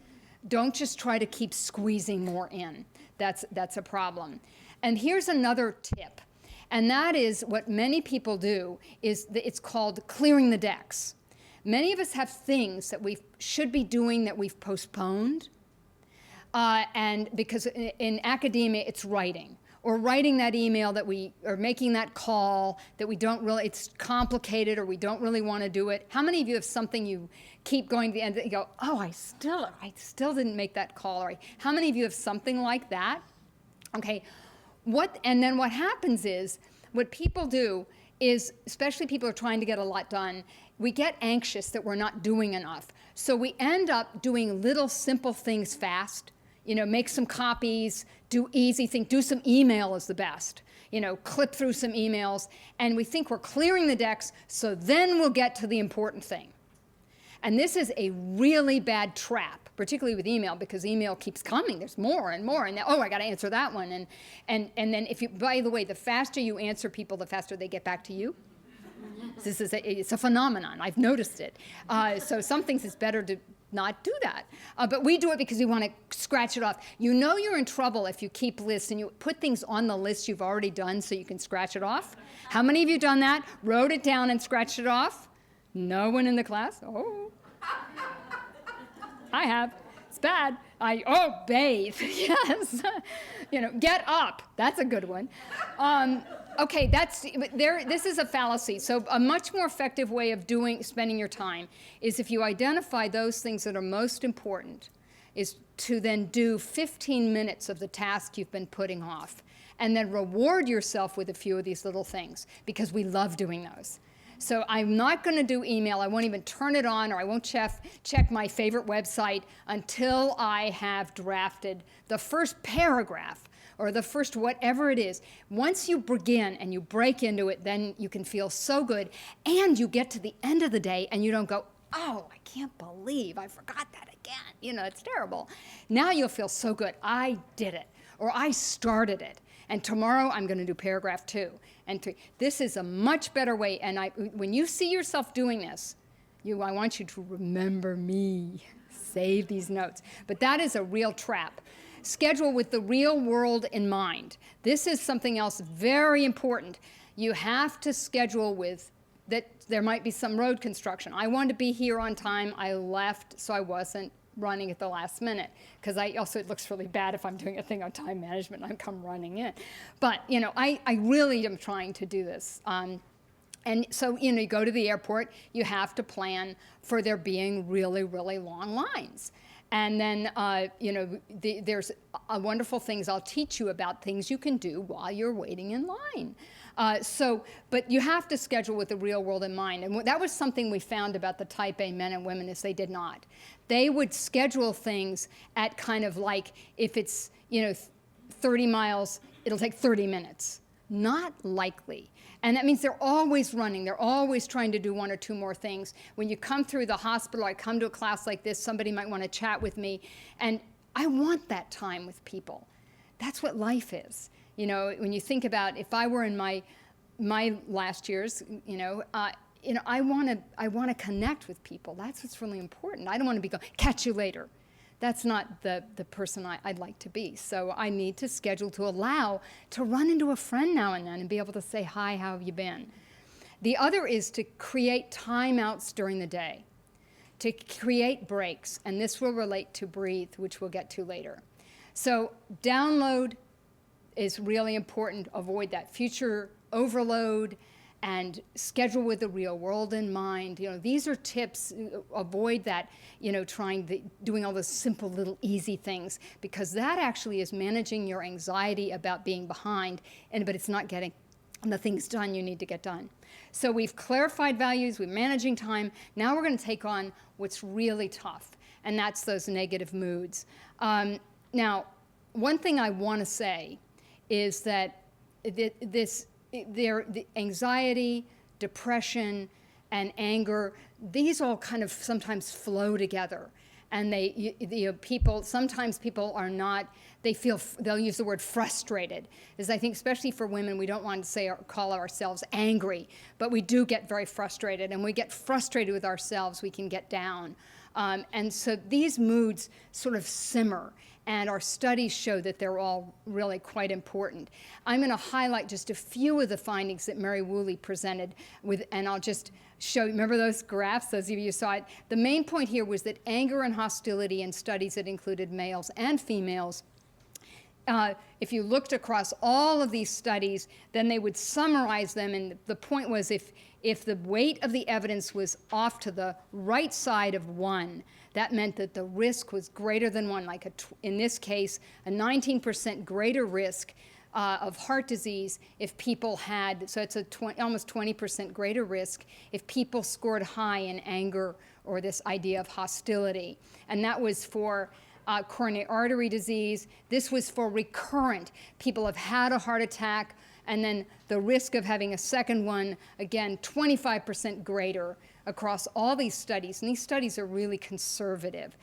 Don't just try to keep squeezing more in. That's a problem. And here's another tip. And that is what many people do, it's called clearing the decks. Many of us have things that we should be doing that we've postponed. And because in academia, it's writing. Or writing that email or making that call that it's complicated, or we don't really want to do it. How many of you have something you keep going to the end that you go, oh, I still didn't make that call? Or how many of you have something like that? Okay, and then what happens is, what people do is, especially people who are trying to get a lot done, we get anxious that we're not doing enough. So we end up doing little simple things fast. Make some copies, do easy things, do some email is the best. Clip through some emails, and we think we're clearing the decks, so then we'll get to the important thing. And this is a really bad trap, particularly with email, because email keeps coming. There's more and more, and I got to answer that one. And then by the way, the faster you answer people, the faster they get back to you. It's a phenomenon. I've noticed it. So some things it's better to not do that. But we do it because we want to scratch it off. You know you're in trouble if you keep lists and you put things on the list you've already done so you can scratch it off. How many of you done that? Wrote it down and scratched it off? No one in the class? Oh. I have. It's bad. Bathe. Yes. Get up. That's a good one. Okay, this is a fallacy. So a much more effective way of spending your time is if you identify those things that are most important, is to then do 15 minutes of the task you've been putting off, and then reward yourself with a few of these little things, because we love doing those. So I'm not going to do email. I won't even turn it on, or I won't check my favorite website until I have drafted the first paragraph or the first whatever it is. Once you begin and you break into it, then you can feel so good. And you get to the end of the day and you don't go, oh, I can't believe I forgot that again. It's terrible. Now you'll feel so good. I did it, or I started it. And tomorrow I'm going to do paragraph 2 and 3. This is a much better way. And when you see yourself doing this, I want you to remember me. Save these notes. But that is a real trap. Schedule with the real world in mind. This is something else very important. You have to schedule with that there might be some road construction. I wanted to be here on time. I left, so I wasn't running at the last minute, because it looks really bad if I'm doing a thing on time management and I come running in. But, I really am trying to do this. And so, you go to the airport, you have to plan for there being really, really long lines. And then, there's wonderful things I'll teach you about things you can do while you're waiting in line. But you have to schedule with the real world in mind. And that was something we found about the type A men and women, is they did not. They would schedule things at kind of like, if it's, 30 miles, it'll take 30 minutes. Not likely. And that means they're always running. They're always trying to do one or two more things. When you come through the hospital, I come to a class like this, somebody might want to chat with me. And I want that time with people. That's what life is. When you think about, if I were in my last years, I want to connect with people. That's what's really important. I don't want to be going, catch you later. That's not the person I'd like to be. So I need to schedule to allow to run into a friend now and then and be able to say, hi, how have you been? The other is to create timeouts during the day, to create breaks. And this will relate to breathe, which we'll get to later. So download is really important. Avoid that future overload, and schedule with the real world in mind. These are tips. Avoid that, doing all those simple little easy things, because that actually is managing your anxiety about being behind, but it's not getting the things done you need to get done. So we've clarified values, we're managing time. Now we're going to take on what's really tough, and that's those negative moods. Now, one thing I want to say is that the anxiety, depression, and anger, these all kind of sometimes flow together. And sometimes people are not, they'll use the word frustrated. Because I think especially for women, we don't want to say or call ourselves angry, but we do get very frustrated. And when we get frustrated with ourselves, we can get down. And so these moods sort of simmer. And our studies show that they're all really quite important. I'm going to highlight just a few of the findings that Mary Woolley presented and I'll just show you. Remember those graphs? Those of you who saw it. The main point here was that anger and hostility in studies that included males and females, if you looked across all of these studies, then they would summarize them. And the point was, if the weight of the evidence was off to the right side of 1, that meant that the risk was greater than 1, in this case, a 19% greater risk of heart disease if people had, so it's almost 20% greater risk if people scored high in anger or this idea of hostility. And that was for coronary artery disease. This was for recurrent. People have had a heart attack, and then the risk of having a second one, again, 25% greater across all these studies. And these studies are really conservative.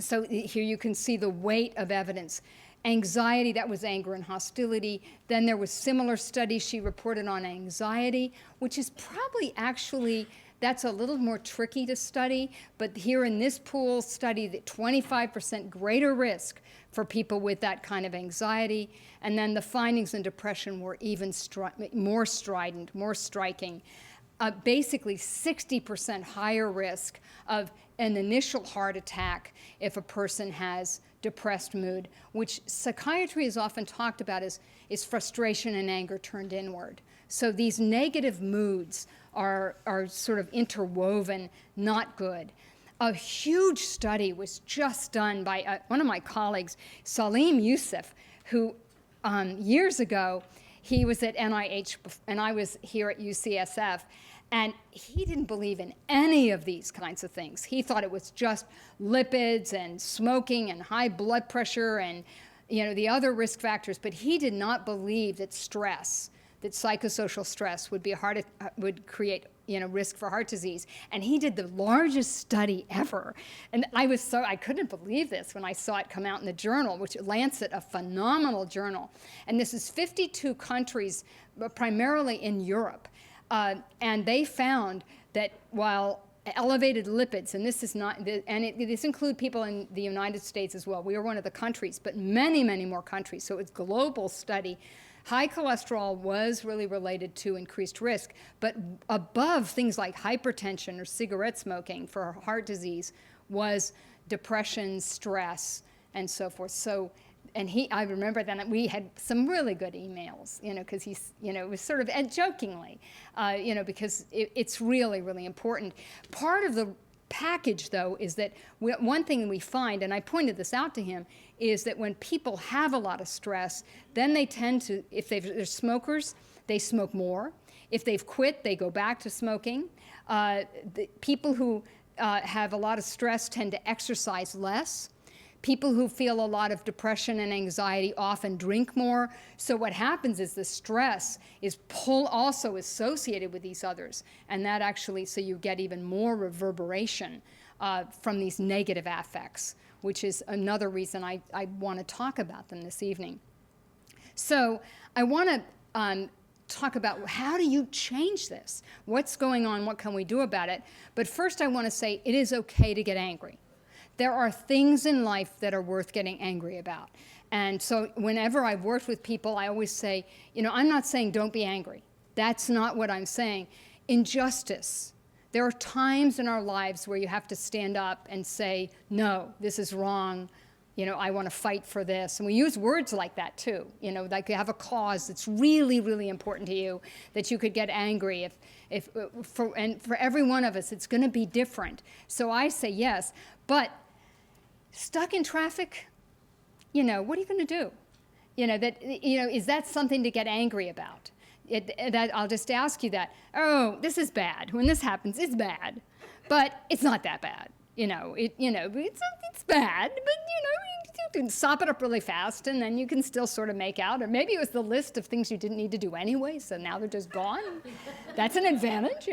So here you can see the weight of evidence. Anxiety, that was anger and hostility. Then there was similar studies she reported on anxiety, which is probably actually, that's a little more tricky to study, but here in this pool study that 25% greater risk for people with that kind of anxiety. And then the findings in depression were even more strident, more striking. Basically 60% higher risk of an initial heart attack if a person has depressed mood, which psychiatry is often talked about as is frustration and anger turned inward. So these negative moods are sort of interwoven, not good. A huge study was just done by one of my colleagues, Salim Youssef, who years ago, he was at NIH and I was here at UCSF, and he didn't believe in any of these kinds of things. He thought it was just lipids and smoking and high blood pressure and the other risk factors, but he did not believe that stress, that psychosocial stress would create risk for heart disease. And he did the largest study ever. And I couldn't believe this when I saw it come out in the journal, which Lancet, a phenomenal journal. And this is 52 countries, primarily in Europe. And they found that while elevated lipids, and this is not, this include people in the United States as well. We are one of the countries, but many, many more countries. So it's a global study. High cholesterol was really related to increased risk, but above things like hypertension or cigarette smoking for heart disease was depression, stress, and so forth. So, and I remember then we had some really good emails, because it was sort of, and jokingly, because it's really, really important. Part of the package, though, is that one thing we find, and I pointed this out to him, is that when people have a lot of stress, then they tend to, if they're smokers, they smoke more. If they've quit, they go back to smoking. The people who have a lot of stress tend to exercise less. People who feel a lot of depression and anxiety often drink more. So what happens is the stress is also associated with these others. And that actually, so you get even more reverberation from these negative affects, which is another reason I want to talk about them this evening. So I want to talk about how do you change this? What's going on? What can we do about it? But first I want to say it is okay to get angry. There are things in life that are worth getting angry about. And so whenever I've worked with people, I always say, I'm not saying don't be angry. That's not what I'm saying. Injustice. There are times in our lives where you have to stand up and say, no, this is wrong. I want to fight for this. And we use words like that too. Like you have a cause that's really, really important to you, that you could get angry and for every one of us, it's going to be different. So I say yes, but stuck in traffic, what are you going to do? Is that something to get angry about? I'll just ask you that. Oh, this is bad. When this happens, it's bad, but it's not that bad. It's bad, but you can sop it up really fast, and then you can still sort of make out. Or maybe it was the list of things you didn't need to do anyway, so now they're just gone. That's an advantage,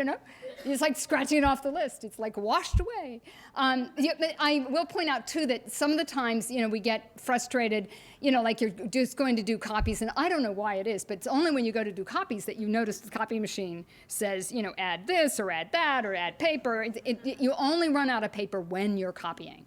It's like scratching it off the list. It's like washed away. But I will point out too that some of the times, we get frustrated. Like you're just going to do copies, and I don't know why it is, but it's only when you go to do copies that you notice the copy machine says, add this or add that or add paper. You only run out of paper when you're copying.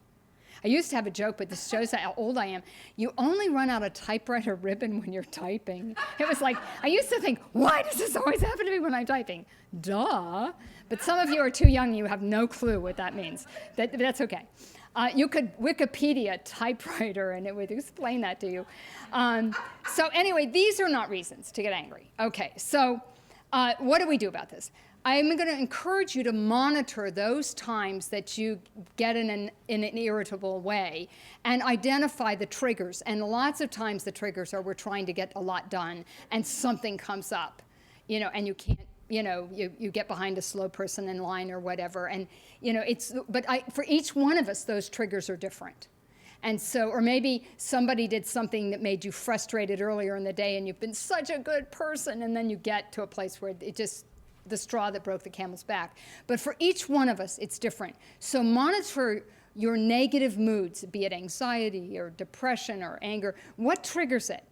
I used to have a joke, but this shows how old I am. You only run out of typewriter ribbon when you're typing. It was like, I used to think, why does this always happen to me when I'm typing? Duh. But some of you are too young, you have no clue what that means. That's okay. You could Wikipedia typewriter and it would explain that to you. So anyway, these are not reasons to get angry. Okay, so what do we do about this? I'm going to encourage you to monitor those times that you get in an irritable way and identify the triggers. And lots of times the triggers are we're trying to get a lot done and something comes up, and you can't, you get behind a slow person in line or whatever. And, for each one of us, those triggers are different. And so, or maybe somebody did something that made you frustrated earlier in the day and you've been such a good person, and then you get to a place where it just, the straw that broke the camel's back. But for each one of us, it's different. So monitor your negative moods, be it anxiety or depression or anger, what triggers it?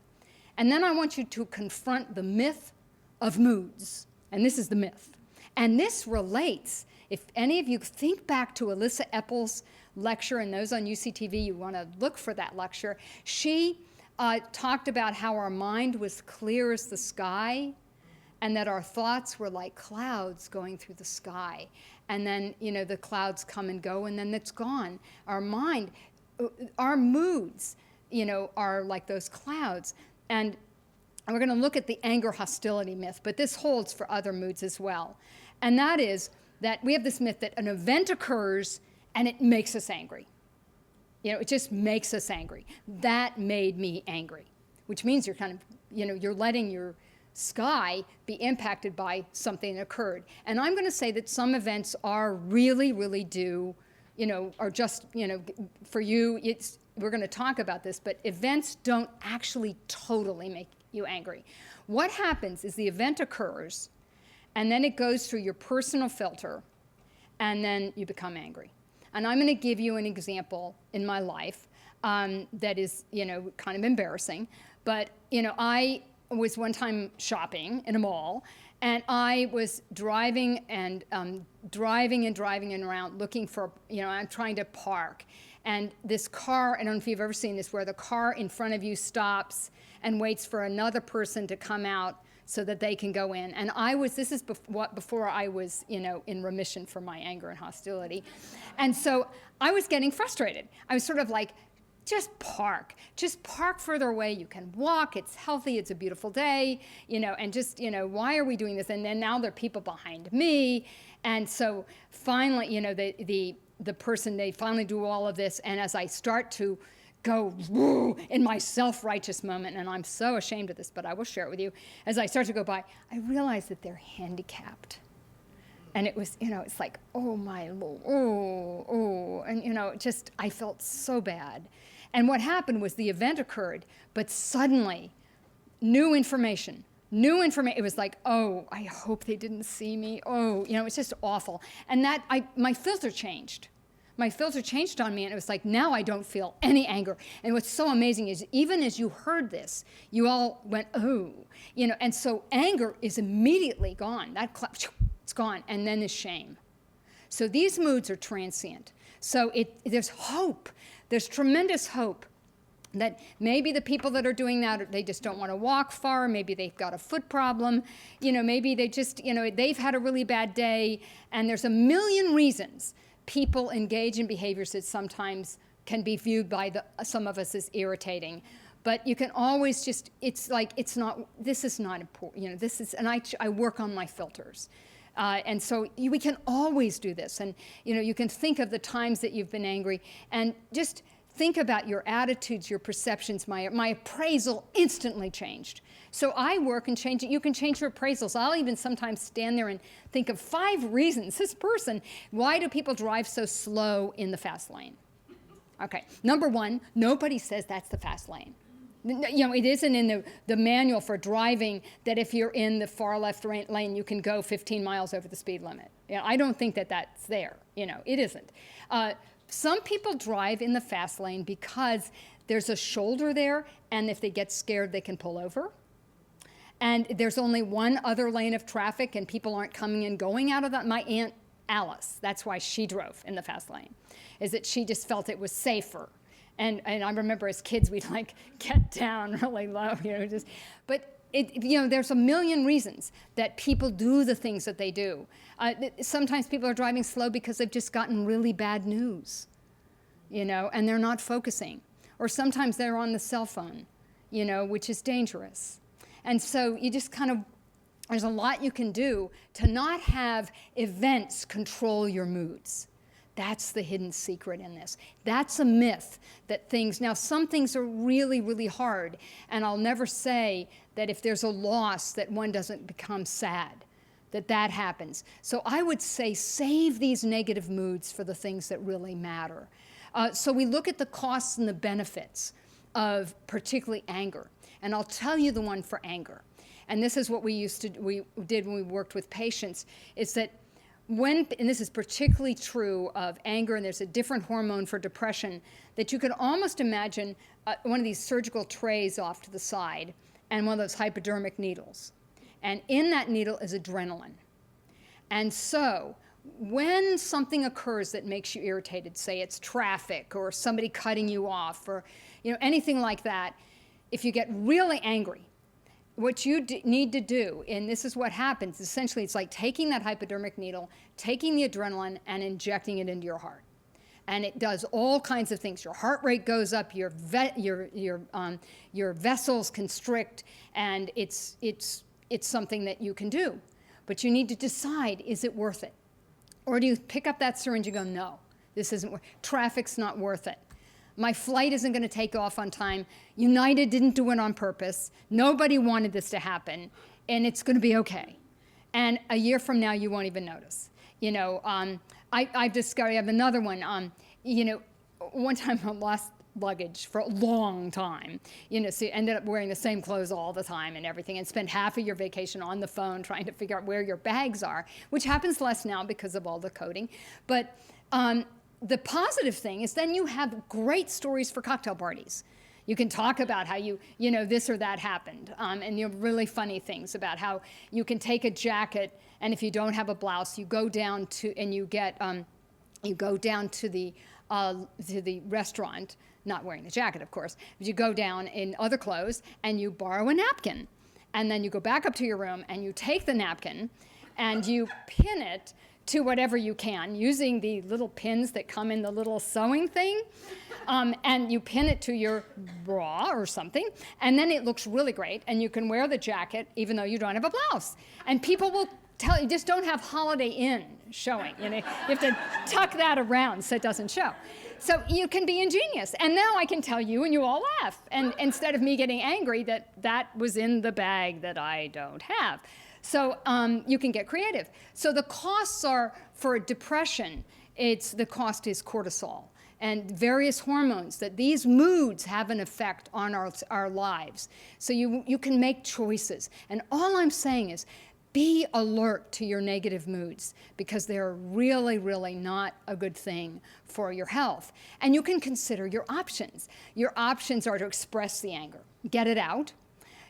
And then I want you to confront the myth of moods. And this is the myth. And this relates, if any of you think back to Alyssa Eppel's lecture, and those on UCTV, you want to look for that lecture. She talked about how our mind was clear as the sky, and that our thoughts were like clouds going through the sky. And then, the clouds come and go, and then it's gone. Our mind, our moods, are like those clouds. And we're going to look at the anger hostility myth, but this holds for other moods as well. And that is that we have this myth that an event occurs and it makes us angry. It just makes us angry. That made me angry, which means you're kind of, you're letting your sky be impacted by something that occurred. And I'm going to say that some events are really, really due, are just, for you, we're going to talk about this, but events don't actually totally make you angry. What happens is the event occurs, and then it goes through your personal filter, and then you become angry. And I'm going to give you an example in my life that is, kind of embarrassing. But, I was one time shopping in a mall, and I was driving and driving around looking for, I'm trying to park. And this car, I don't know if you've ever seen this, where the car in front of you stops and waits for another person to come out so that they can go in. And this is before I was, in remission from my anger and hostility. And so I was getting frustrated. I was sort of like, just park further away. You can walk, it's healthy, it's a beautiful day, and just, why are we doing this? And then now there are people behind me. And so finally, the person, they finally do all of this. And as I start to go woo, in my self-righteous moment, and I'm so ashamed of this, but I will share it with you. As I start to go by, I realize that they're handicapped. And it was, it's like, oh my Lord, oh, and just, I felt so bad. And what happened was the event occurred, but suddenly, new information. It was like, oh, I hope they didn't see me. Oh, it's just awful. And my filter changed. My filter changed on me, and it was like, now I don't feel any anger. And what's so amazing is even as you heard this, you all went, oh, and so anger is immediately gone. It's gone, and then there's shame. So these moods are transient. So there's hope. There's tremendous hope that maybe the people that are doing that, they just don't want to walk far. Maybe they've got a foot problem. Maybe they just, they've had a really bad day. And there's a million reasons people engage in behaviors that sometimes can be viewed by some of us as irritating. But you can always just, this is not important. And I work on my filters. And so we can always do this. And, you can think of the times that you've been angry and just think about your attitudes, your perceptions. My appraisal instantly changed. So I work and change it. You can change your appraisals. I'll even sometimes stand there and think of 5 reasons. Why do people drive so slow in the fast lane? Okay, number 1, nobody says that's the fast lane. It isn't in the manual for driving that if you're in the far left lane, you can go 15 miles over the speed limit. I don't think that that's there. It isn't. Some people drive in the fast lane because there's a shoulder there, and if they get scared, they can pull over. And there's only one other lane of traffic, and people aren't coming and going out of that. My Aunt Alice, that's why she drove in the fast lane, is that she just felt it was safer. And I remember as kids, we'd get down really low, but there's a million reasons that people do the things that they do. Sometimes people are driving slow because they've just gotten really bad news, and they're not focusing. Or sometimes they're on the cell phone, which is dangerous. And so you just there's a lot you can do to not have events control your moods. That's the hidden secret in this. That's a myth that some things are really, really hard, and I'll never say that if there's a loss that one doesn't become sad, that happens. So I would say save these negative moods for the things that really matter. So we look at the costs and the benefits of particularly anger, and I'll tell you the one for anger. And this is what we did when we worked with patients, is that and this is particularly true of anger, and there's a different hormone for depression, that you could almost imagine one of these surgical trays off to the side and one of those hypodermic needles. And in that needle is adrenaline. And so when something occurs that makes you irritated, say it's traffic or somebody cutting you off or anything like that, if you get really angry, what you need to do, and this is what happens, essentially it's like taking that hypodermic needle, taking the adrenaline and injecting it into your heart. And it does all kinds of things. Your heart rate goes up, your vessels constrict, and it's something that you can do. But you need to decide, is it worth it? Or do you pick up that syringe and go, no, this isn't worth it. Traffic's not worth it. My flight isn't going to take off on time. United didn't do it on purpose. Nobody wanted this to happen, and it's going to be okay. And a year from now, you won't even notice. I've discovered, I have another one. One time I lost luggage for a long time. So you ended up wearing the same clothes all the time and everything, and spend half of your vacation on the phone trying to figure out where your bags are, which happens less now because of all the coding. But the positive thing is then you have great stories for cocktail parties. You can talk about how this or that happened, and really funny things about how you can take a jacket, and if you don't have a blouse, you go down to the restaurant, not wearing the jacket, of course, but you go down in other clothes and you borrow a napkin, and then you go back up to your room and you take the napkin and you pin it to whatever you can, using the little pins that come in the little sewing thing, and you pin it to your bra or something, and then it looks really great, and you can wear the jacket even though you don't have a blouse. And people will tell you, just don't have Holiday Inn showing. You have to tuck that around so it doesn't show. So you can be ingenious. And now I can tell you, and you all laugh. And instead of me getting angry that was in the bag that I don't have. So you can get creative. So the costs are, for depression, the cost is cortisol and various hormones, that these moods have an effect on our lives. So you can make choices. And all I'm saying is, be alert to your negative moods, because they're really, really not a good thing for your health. And you can consider your options. Your options are to express the anger, get it out.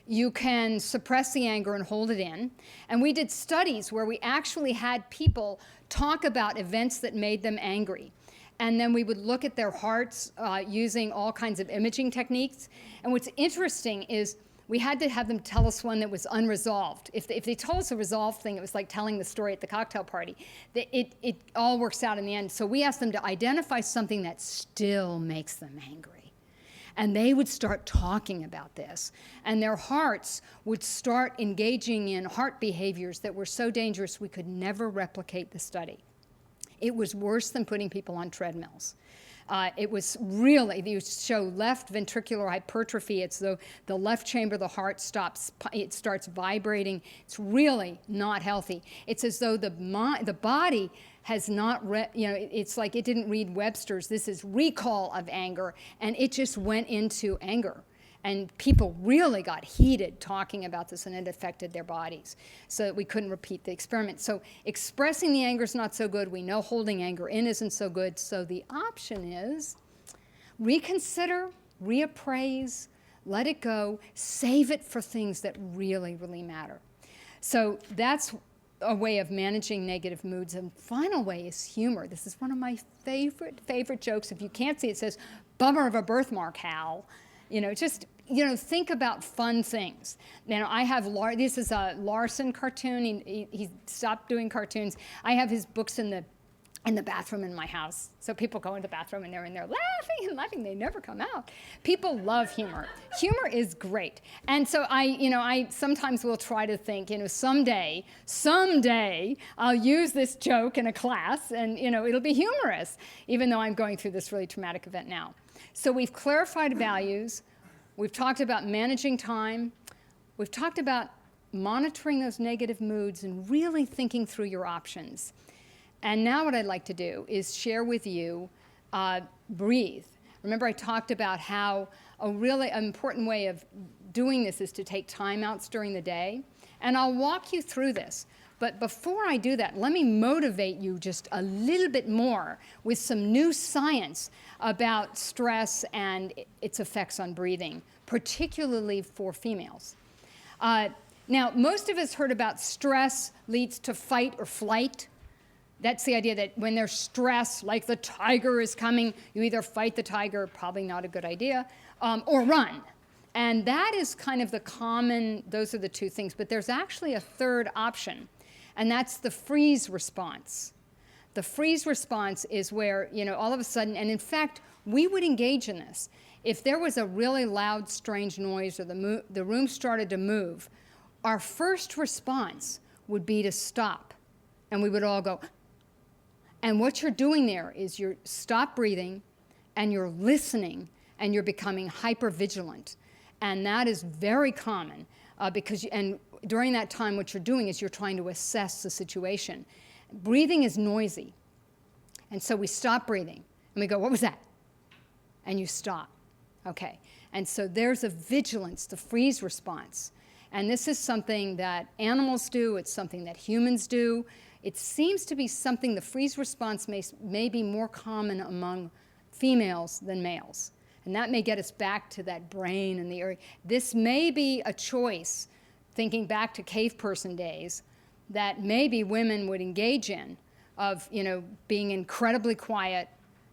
You can suppress the anger and hold it in. And we did studies where we actually had people talk about events that made them angry. And then we would look at their hearts using all kinds of imaging techniques. And what's interesting is we had to have them tell us one that was unresolved. If they told us a resolved thing, it was like telling the story at the cocktail party. It all works out in the end. So we asked them to identify something that still makes them angry. And they would start talking about this. And their hearts would start engaging in heart behaviors that were so dangerous we could never replicate the study. It was worse than putting people on treadmills. It was really, you show left ventricular hypertrophy. It's the left chamber of the heart starts vibrating. It's really not healthy. It's as though the body has not, it's like it didn't read Webster's. This is recall of anger, and it just went into anger. And people really got heated talking about this, and it affected their bodies, so that we couldn't repeat the experiment. So expressing the anger is not so good. We know holding anger in isn't so good. So the option is reconsider, reappraise, let it go, save it for things that really, really matter. So that's a way of managing negative moods. And final way is humor. This is one of my favorite jokes. If you can't see, it says, "Bummer of a birthmark, Hal." Think about fun things. I have, this is a Larson cartoon. He stopped doing cartoons. I have his books in the bathroom in my house. So people go in the bathroom and they're in there laughing and laughing. They never come out. People love humor. Humor is great. And so I sometimes will try to think, someday I'll use this joke in a class and, it'll be humorous, even though I'm going through this really traumatic event now. So we've clarified values. We've talked about managing time. We've talked about monitoring those negative moods and really thinking through your options. And now what I'd like to do is share with you breathe. Remember I talked about how a really important way of doing this is to take timeouts during the day. And I'll walk you through this. But before I do that, let me motivate you just a little bit more with some new science about stress and its effects on breathing, particularly for females. Now, most of us heard about stress leads to fight or flight. That's the idea that when there's stress, like the tiger is coming, you either fight the tiger, probably not a good idea, or run. And that is kind of the common, those are the two things. But there's actually a third option, and that's the freeze response. The freeze response is where, all of a sudden, and in fact, we would engage in this. If there was a really loud, strange noise or the room started to move, our first response would be to stop. And we would all go, and what you're doing there is you're stop breathing, and you're listening, and you're becoming hypervigilant. And that is very common and during that time, what you're doing is you're trying to assess the situation. Breathing is noisy. And so we stop breathing, and we go, what was that? And you stop. Okay. And so there's a vigilance, the freeze response. And this is something that animals do. It's something that humans do. It seems to be something, the freeze response may be more common among females than males. And that may get us back to that brain and the area. This may be a choice, thinking back to cave person days, that maybe women would engage in, of being incredibly quiet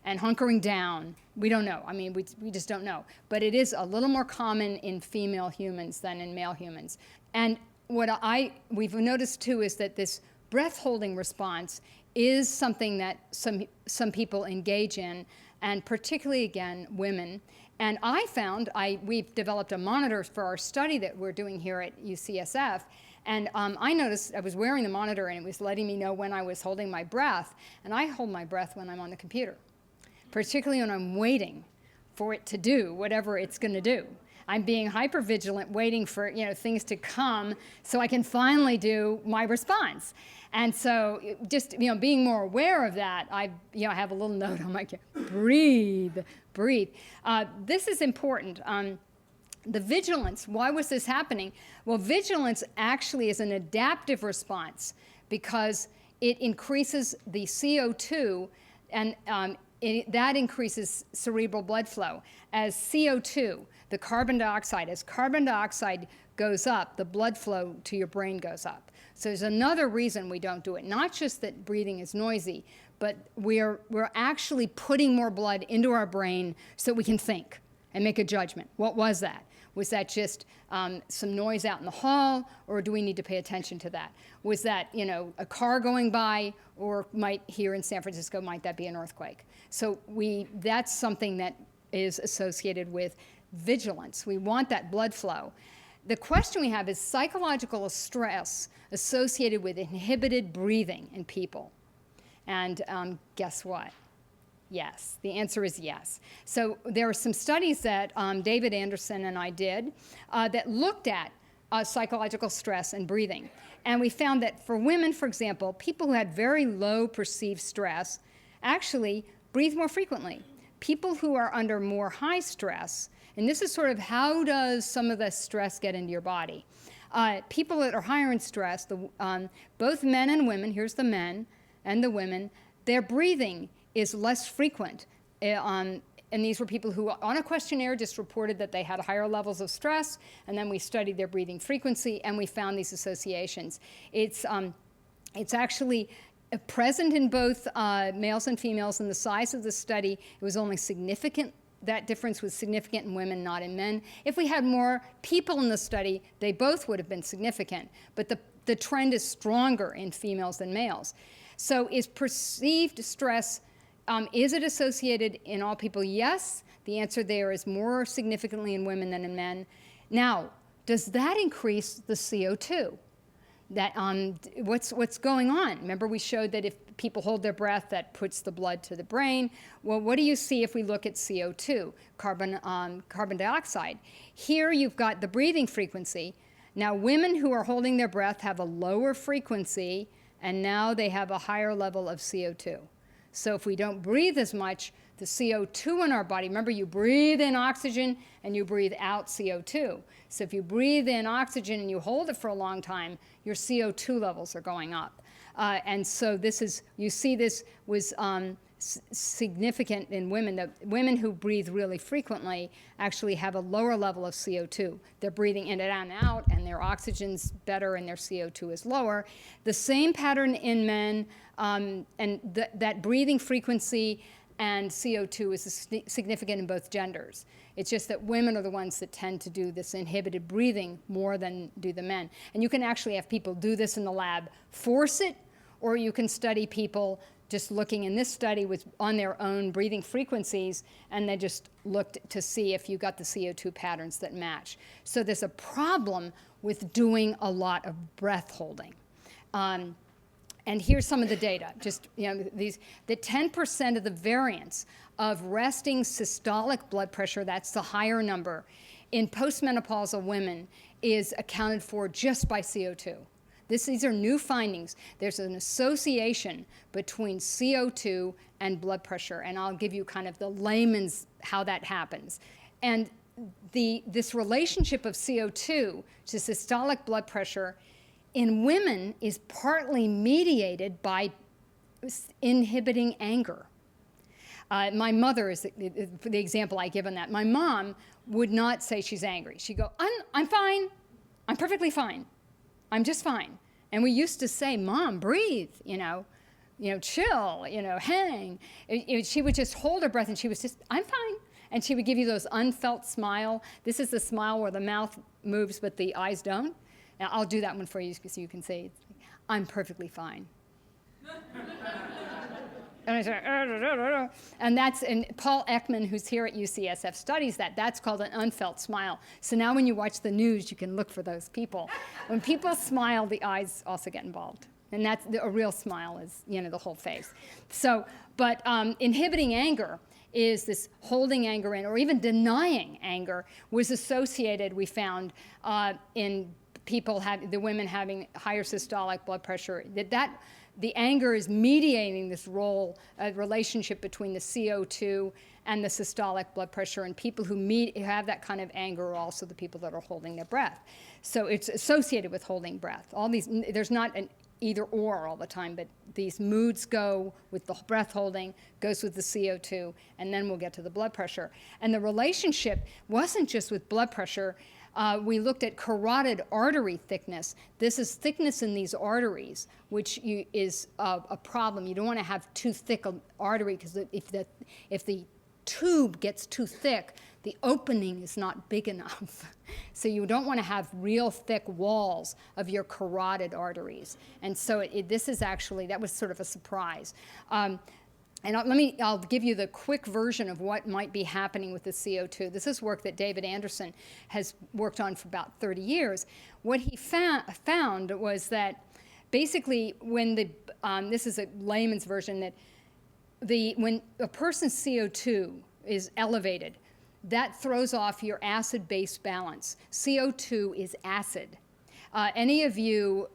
and hunkering down. We don't know. I mean, we just don't know. But it is a little more common in female humans than in male humans. And what we've noticed too is that this breath holding response is something that some people engage in, and particularly, again, women. And I found, we've developed a monitor for our study that we're doing here at UCSF, and I noticed I was wearing the monitor, and it was letting me know when I was holding my breath, and I hold my breath when I'm on the computer, particularly when I'm waiting for it to do whatever it's going to do. I'm being hypervigilant, waiting for things to come so I can finally do my response. And so just being more aware of that, I have a little note on my breathe. This is important. The vigilance, why was this happening? Well, vigilance actually is an adaptive response because it increases the CO2 and that increases cerebral blood flow. As CO2, the carbon dioxide, as carbon dioxide goes up, the blood flow to your brain goes up. So there's another reason we don't do it. Not just that breathing is noisy, but we're actually putting more blood into our brain so we can think and make a judgment. What was that? Was that just some noise out in the hall, or do we need to pay attention to that? Was that a car going by, or might here in San Francisco, might that be an earthquake? So that's something that is associated with vigilance. We want that blood flow. The question we have is psychological stress associated with inhibited breathing in people. And guess what? Yes, the answer is yes. So there are some studies that David Anderson and I did that looked at psychological stress and breathing. And we found that for women, for example, people who had very low perceived stress actually breathe more frequently. People who are under more high stress, and this is sort of how does some of the stress get into your body? People that are higher in stress, both men and women, here's the men and the women, their breathing is less frequent. And these were people who, on a questionnaire, just reported that they had higher levels of stress, and then we studied their breathing frequency, and we found these associations. It's actually present in both males and females. In the size of the study, it was only significant. That difference was significant in women, not in men. If we had more people in the study, they both would have been significant. But the trend is stronger in females than males. So is perceived stress, is it associated in all people? Yes. The answer there is more significantly in women than in men. Now, does that increase the CO2? That what's going on? Remember, we showed that if people hold their breath, that puts the blood to the brain. Well, what do you see if we look at CO2, carbon dioxide? Here you've got the breathing frequency. Now, women who are holding their breath have a lower frequency, and now they have a higher level of CO2. So if we don't breathe as much, The CO2 in our body, remember, you breathe in oxygen and you breathe out CO2. So if you breathe in oxygen and you hold it for a long time, your CO2 levels are going up. And so you see this was significant in women. The women who breathe really frequently actually have a lower level of CO2. They're breathing in and out, and their oxygen's better and their CO2 is lower. The same pattern in men, and that breathing frequency and CO2 is significant in both genders. It's just that women are the ones that tend to do this inhibited breathing more than do the men. And you can actually have people do this in the lab, force it, or you can study people just looking. In this study was on their own breathing frequencies, and they just looked to see if you got the CO2 patterns that match. So there's a problem with doing a lot of breath holding. And here's some of the data. Just, the 10% of the variance of resting systolic blood pressure, that's the higher number, in postmenopausal women is accounted for just by CO2. These are new findings. There's an association between CO2 and blood pressure, and I'll give you kind of the layman's how that happens. And this relationship of CO2 to systolic blood pressure in women is partly mediated by inhibiting anger. My mother is the example I give on that. My mom would not say she's angry. She'd go, I'm fine. I'm perfectly fine. I'm just fine. And we used to say, Mom, breathe, chill, hang. She would just hold her breath and she was just, I'm fine. And she would give you those unfelt smile. This is the smile where the mouth moves but the eyes don't. Now, I'll do that one for you so you can say, I'm perfectly fine. And I say, and Paul Ekman, who's here at UCSF, studies that. That's called an unfelt smile. So now when you watch the news, you can look for those people. When people smile, the eyes also get involved. And that's a real smile is, the whole face. So, but inhibiting anger is this holding anger in, or even denying anger, was associated, we found, in people, the women having higher systolic blood pressure, the anger is mediating this relationship between the CO2 and the systolic blood pressure, and people who have that kind of anger are also the people that are holding their breath. So it's associated with holding breath. There's not an either or all the time, but these moods go with the breath holding, goes with the CO2, and then we'll get to the blood pressure. And the relationship wasn't just with blood pressure. We looked at carotid artery thickness. This is thickness in these arteries, which is a problem. You don't want to have too thick an artery, because if the tube gets too thick, the opening is not big enough. So you don't want to have real thick walls of your carotid arteries. And so this is actually, that was sort of a surprise. And I'll give you the quick version of what might be happening with the CO2. This is work that David Anderson has worked on for about 30 years. What he found was that basically when this is a layman's version, that when a person's CO2 is elevated, that throws off your acid-base balance. CO2 is acid. Any of you,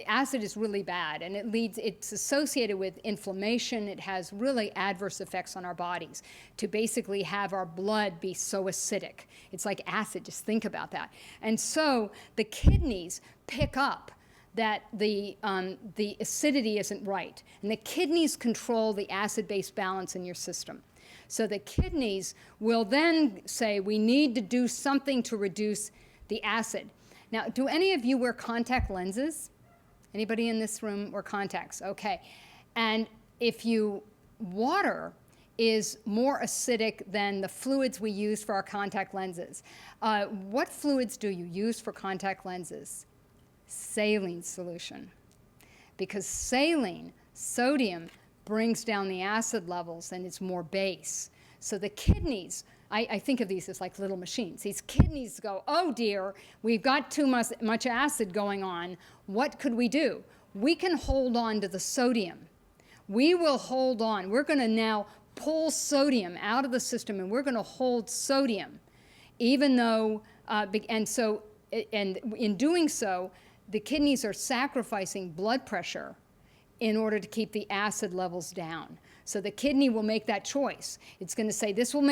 acid is really bad, and it's associated with inflammation. It has really adverse effects on our bodies to basically have our blood be so acidic. It's like acid, just think about that. And so the kidneys pick up that the acidity isn't right, and the kidneys control the acid-base balance in your system. So the kidneys will then say, we need to do something to reduce the acid. Now, do any of you wear contact lenses? Anybody in this room wear contacts? Okay. And water is more acidic than the fluids we use for our contact lenses. What fluids do you use for contact lenses? Saline solution. Because sodium, brings down the acid levels, and it's more base. So the kidneys, I think of these as like little machines. These kidneys go, oh dear, we've got too much acid going on. What could we do? We can hold on to the sodium. We will hold on. We're going to now pull sodium out of the system, and we're going to hold sodium, even though, and in doing so, the kidneys are sacrificing blood pressure in order to keep the acid levels down. So the kidney will make that choice. It's going to say this will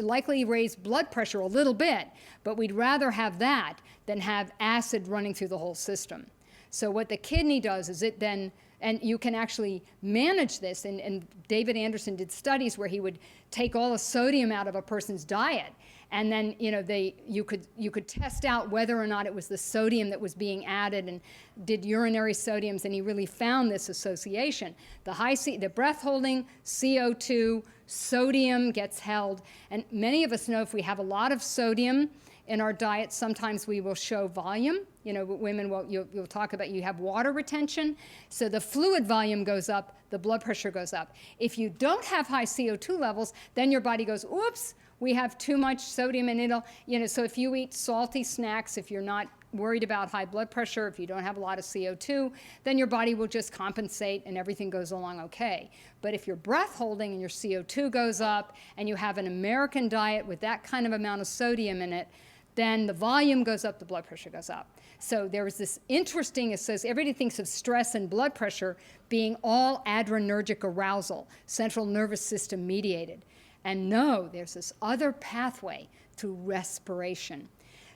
likely raise blood pressure a little bit, but we'd rather have that than have acid running through the whole system. So what the kidney does is it then, and you can actually manage this, and David Anderson did studies where he would take all the sodium out of a person's diet, and then you could test out whether or not it was the sodium that was being added, and did urinary sodiums, and he really found this association. The breath holding, CO2, sodium gets held, and many of us know if we have a lot of sodium in our diet, sometimes we will show volume. Women you'll talk about you have water retention, so the fluid volume goes up, the blood pressure goes up. If you don't have high CO2 levels, then your body goes, oops, we have too much sodium, and so if you eat salty snacks, if you're not worried about high blood pressure, if you don't have a lot of CO2, then your body will just compensate and everything goes along okay. But if you're breath holding and your CO2 goes up and you have an American diet with that kind of amount of sodium in it, then the volume goes up, the blood pressure goes up. So there was this interesting association. Everybody thinks of stress and blood pressure being all adrenergic arousal, central nervous system mediated. And no, there's this other pathway through respiration.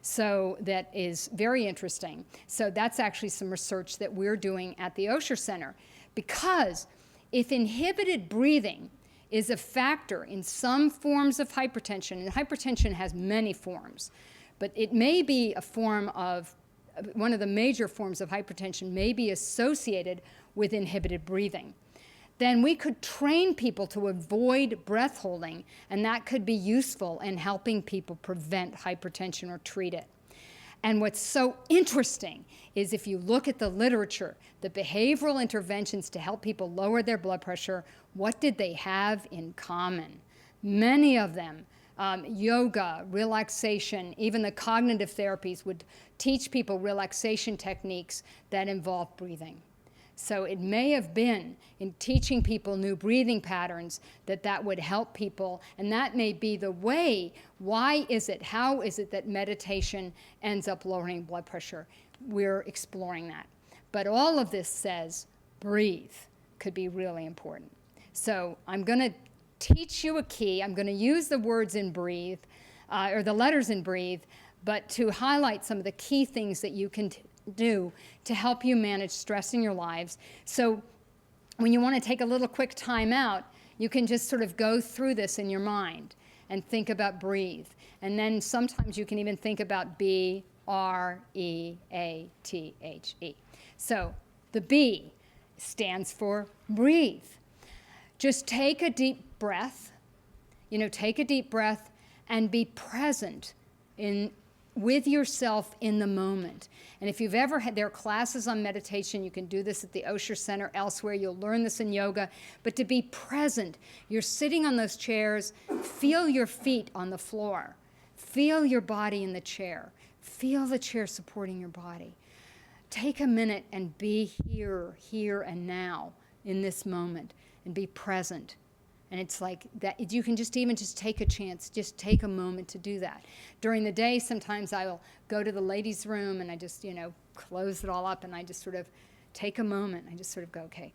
So that is very interesting. So that's actually some research that we're doing at the Osher Center. Because if inhibited breathing is a factor in some forms of hypertension, and hypertension has many forms, but it may be a form of, one of the major forms of hypertension may be associated with inhibited breathing. Then we could train people to avoid breath holding, and that could be useful in helping people prevent hypertension or treat it. And what's so interesting is if you look at the literature, the behavioral interventions to help people lower their blood pressure, what did they have in common? Many of them, yoga, relaxation, even the cognitive therapies would teach people relaxation techniques that involve breathing. So it may have been in teaching people new breathing patterns that would help people, and that may be the way. How is it that meditation ends up lowering blood pressure? We're exploring that. But all of this says breathe could be really important. So I'm going to teach you a key. I'm going to use the words in breathe, or the letters in breathe, but to highlight some of the key things that you can do to help you manage stress in your lives. So when you want to take a little quick time out, you can just sort of go through this in your mind and think about breathe. And then sometimes you can even think about B-R-E-A-T-H-E. So the B stands for breathe. Just take a deep breath, take a deep breath and be present with yourself in the moment. And if you've ever there are classes on meditation, you can do this at the Osher Center, elsewhere, you'll learn this in yoga, but to be present, you're sitting on those chairs, feel your feet on the floor, feel your body in the chair, feel the chair supporting your body. Take a minute and be here and now in this moment and be present. And it's like that, you can just take a chance, just take a moment to do that. During the day, sometimes I will go to the ladies' room and I just, close it all up and I just sort of take a moment. I just sort of go, okay.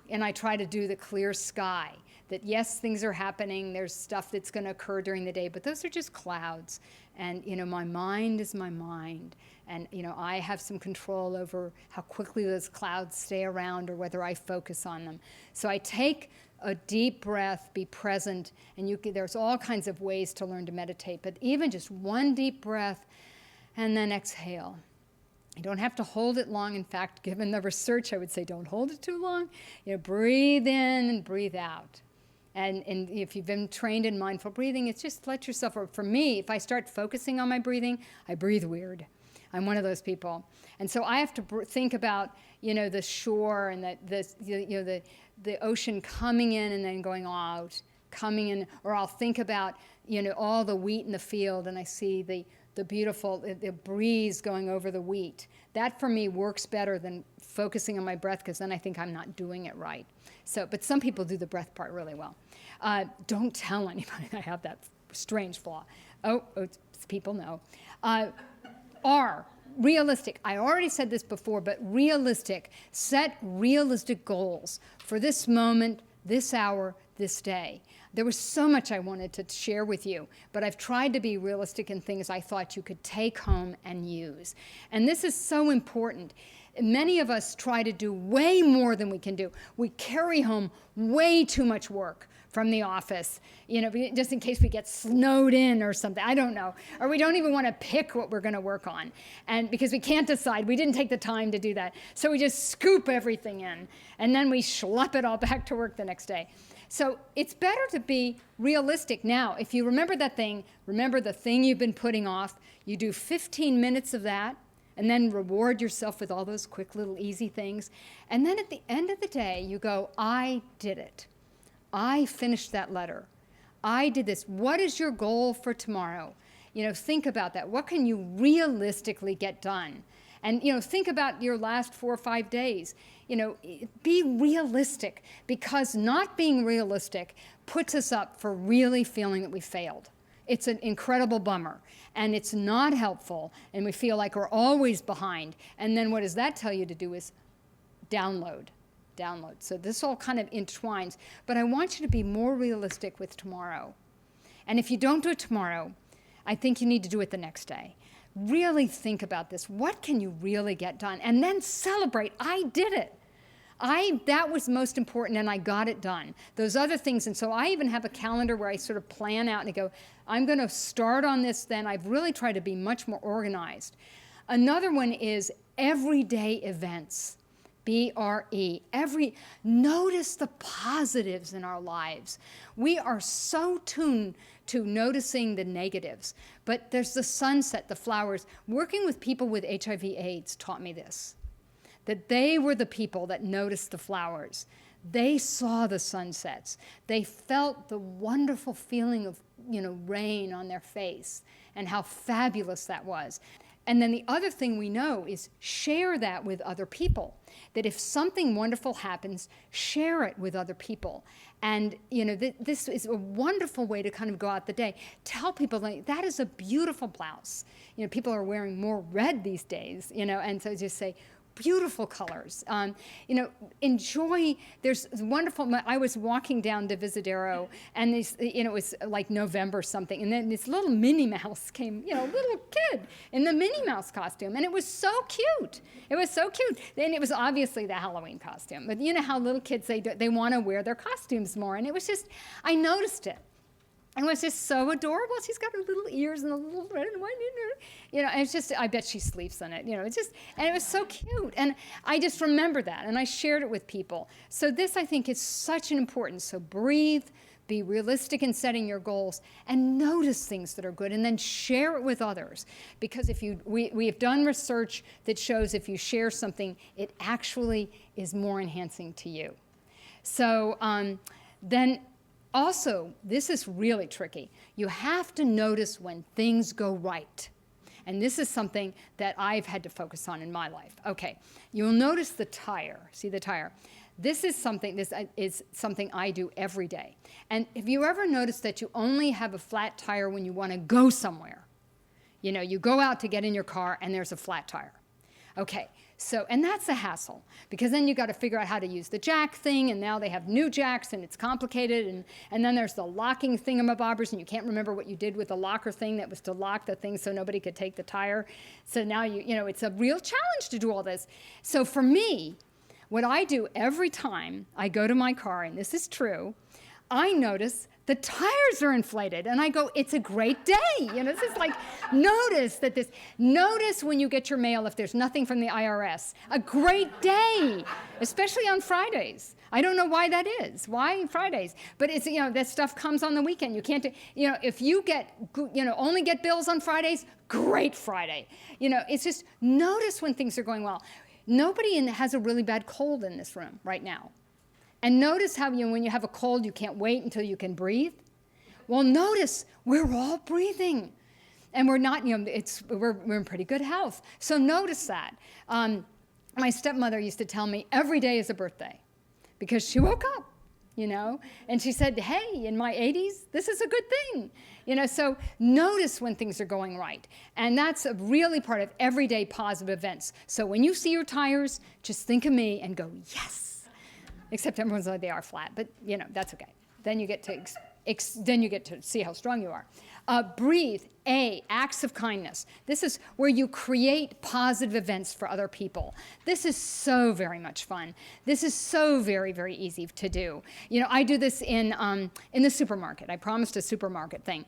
And I try to do the clear sky, that yes, things are happening, there's stuff that's going to occur during the day, but those are just clouds. And, my mind is my mind. And, I have some control over how quickly those clouds stay around or whether I focus on them. So I take a deep breath, be present, and there's all kinds of ways to learn to meditate, but even just one deep breath and then exhale. You don't have to hold it long. In fact, given the research, I would say don't hold it too long. Breathe in and breathe out. And if you've been trained in mindful breathing, it's just let yourself, or for me, if I start focusing on my breathing, I breathe weird. I'm one of those people. And so I have to think about, the shore and the ocean coming in and then going out, coming in, or I'll think about, all the wheat in the field and I see the beautiful, the breeze going over the wheat. That for me works better than focusing on my breath, because then I think I'm not doing it right. So, but some people do the breath part really well. Don't tell anybody I have that strange flaw. Oh, people know. R, realistic. I already said this before, but realistic. Set realistic goals for this moment, this hour, this day. There was so much I wanted to share with you, but I've tried to be realistic in things I thought you could take home and use. And this is so important. Many of us try to do way more than we can do. We carry home way too much work from the office, just in case we get snowed in or something, I don't know. Or we don't even want to pick what we're going to work on. And because we can't decide, we didn't take the time to do that. So we just scoop everything in, and then we schlep it all back to work the next day. So it's better to be realistic. Now, if you remember that thing, remember the thing you've been putting off, you do 15 minutes of that, and then reward yourself with all those quick little easy things. And then at the end of the day, you go, I did it. I finished that letter. I did this. What is your goal for tomorrow? Think about that. What can you realistically get done? And, think about your last 4 or 5 days. Be realistic, because not being realistic puts us up for really feeling that we failed. It's an incredible bummer, and it's not helpful, and we feel like we're always behind. And then what does that tell you to do is download. So this all kind of intertwines, but I want you to be more realistic with tomorrow. And if you don't do it tomorrow, I think you need to do it the next day. Really think about this. What can you really get done? And then celebrate. I did it. That was most important, and I got it done. Those other things, and so I even have a calendar where I sort of plan out and I go, I'm going to start on this then. I've really tried to be much more organized. Another one is everyday events. BRE. Notice the positives in our lives. We are so tuned to noticing the negatives, but there's the sunset, the flowers. Working with people with HIV/AIDS taught me this, that they were the people that noticed the flowers. They saw the sunsets. They felt the wonderful feeling of, rain on their face and how fabulous that was. And then the other thing we know is share that with other people. That if something wonderful happens, share it with other people. And, this is a wonderful way to kind of go out the day. Tell people, that is a beautiful blouse. People are wearing more red these days, and so just say, beautiful colors. Enjoy. There's wonderful. I was walking down to Visadero, and this, it was like November something, and then this little Minnie Mouse came. A little kid in the Minnie Mouse costume, and it was so cute. It was so cute. And it was obviously the Halloween costume, but you know how little kids they want to wear their costumes more, and it was just I noticed it. And it was just so adorable. She's got her little ears and a little red and white, and it's just, I bet she sleeps in it, and it was so cute. And I just remember that, and I shared it with people. So this, I think, is such an important, so breathe, be realistic in setting your goals, and notice things that are good, and then share it with others. Because we have done research that shows if you share something, it actually is more enhancing to you. So then, also, this is really tricky. You have to notice when things go right. And this is something that I've had to focus on in my life. Okay, you'll notice the tire. See the tire? This is something I do every day. And have you ever noticed that you only have a flat tire when you want to go somewhere? You go out to get in your car and there's a flat tire. Okay, so, and that's a hassle, because then you got to figure out how to use the jack thing, and now they have new jacks, and it's complicated, and then there's the locking thingamabobbers, and you can't remember what you did with the locker thing that was to lock the thing so nobody could take the tire. So now it's a real challenge to do all this. So for me, what I do every time I go to my car, and this is true, I notice the tires are inflated, and I go, it's a great day. This is like, notice when you get your mail if there's nothing from the IRS. A great day, especially on Fridays. I don't know why that is. Why Fridays? But it's, that stuff comes on the weekend. You can't, if you get, only get bills on Fridays, great Friday. It's just notice when things are going well. Nobody has a really bad cold in this room right now. And notice how when you have a cold, you can't wait until you can breathe. Well, notice we're all breathing, and we're not. We're in pretty good health. So notice that. My stepmother used to tell me every day is a birthday, because she woke up. you know? And she said, hey, in my 80s, this is a good thing. You know, so notice when things are going right. And that's a really part of everyday positive events. So when you see your tires, just think of me and go, yes. Except everyone's like, they are flat, but you know, that's okay. Then you get to see how strong you are. Breathe. Acts of kindness. This is where you create positive events for other people. This is so very much fun. This is so very, very easy to do. You know, I do this in the supermarket. I promised a supermarket thing.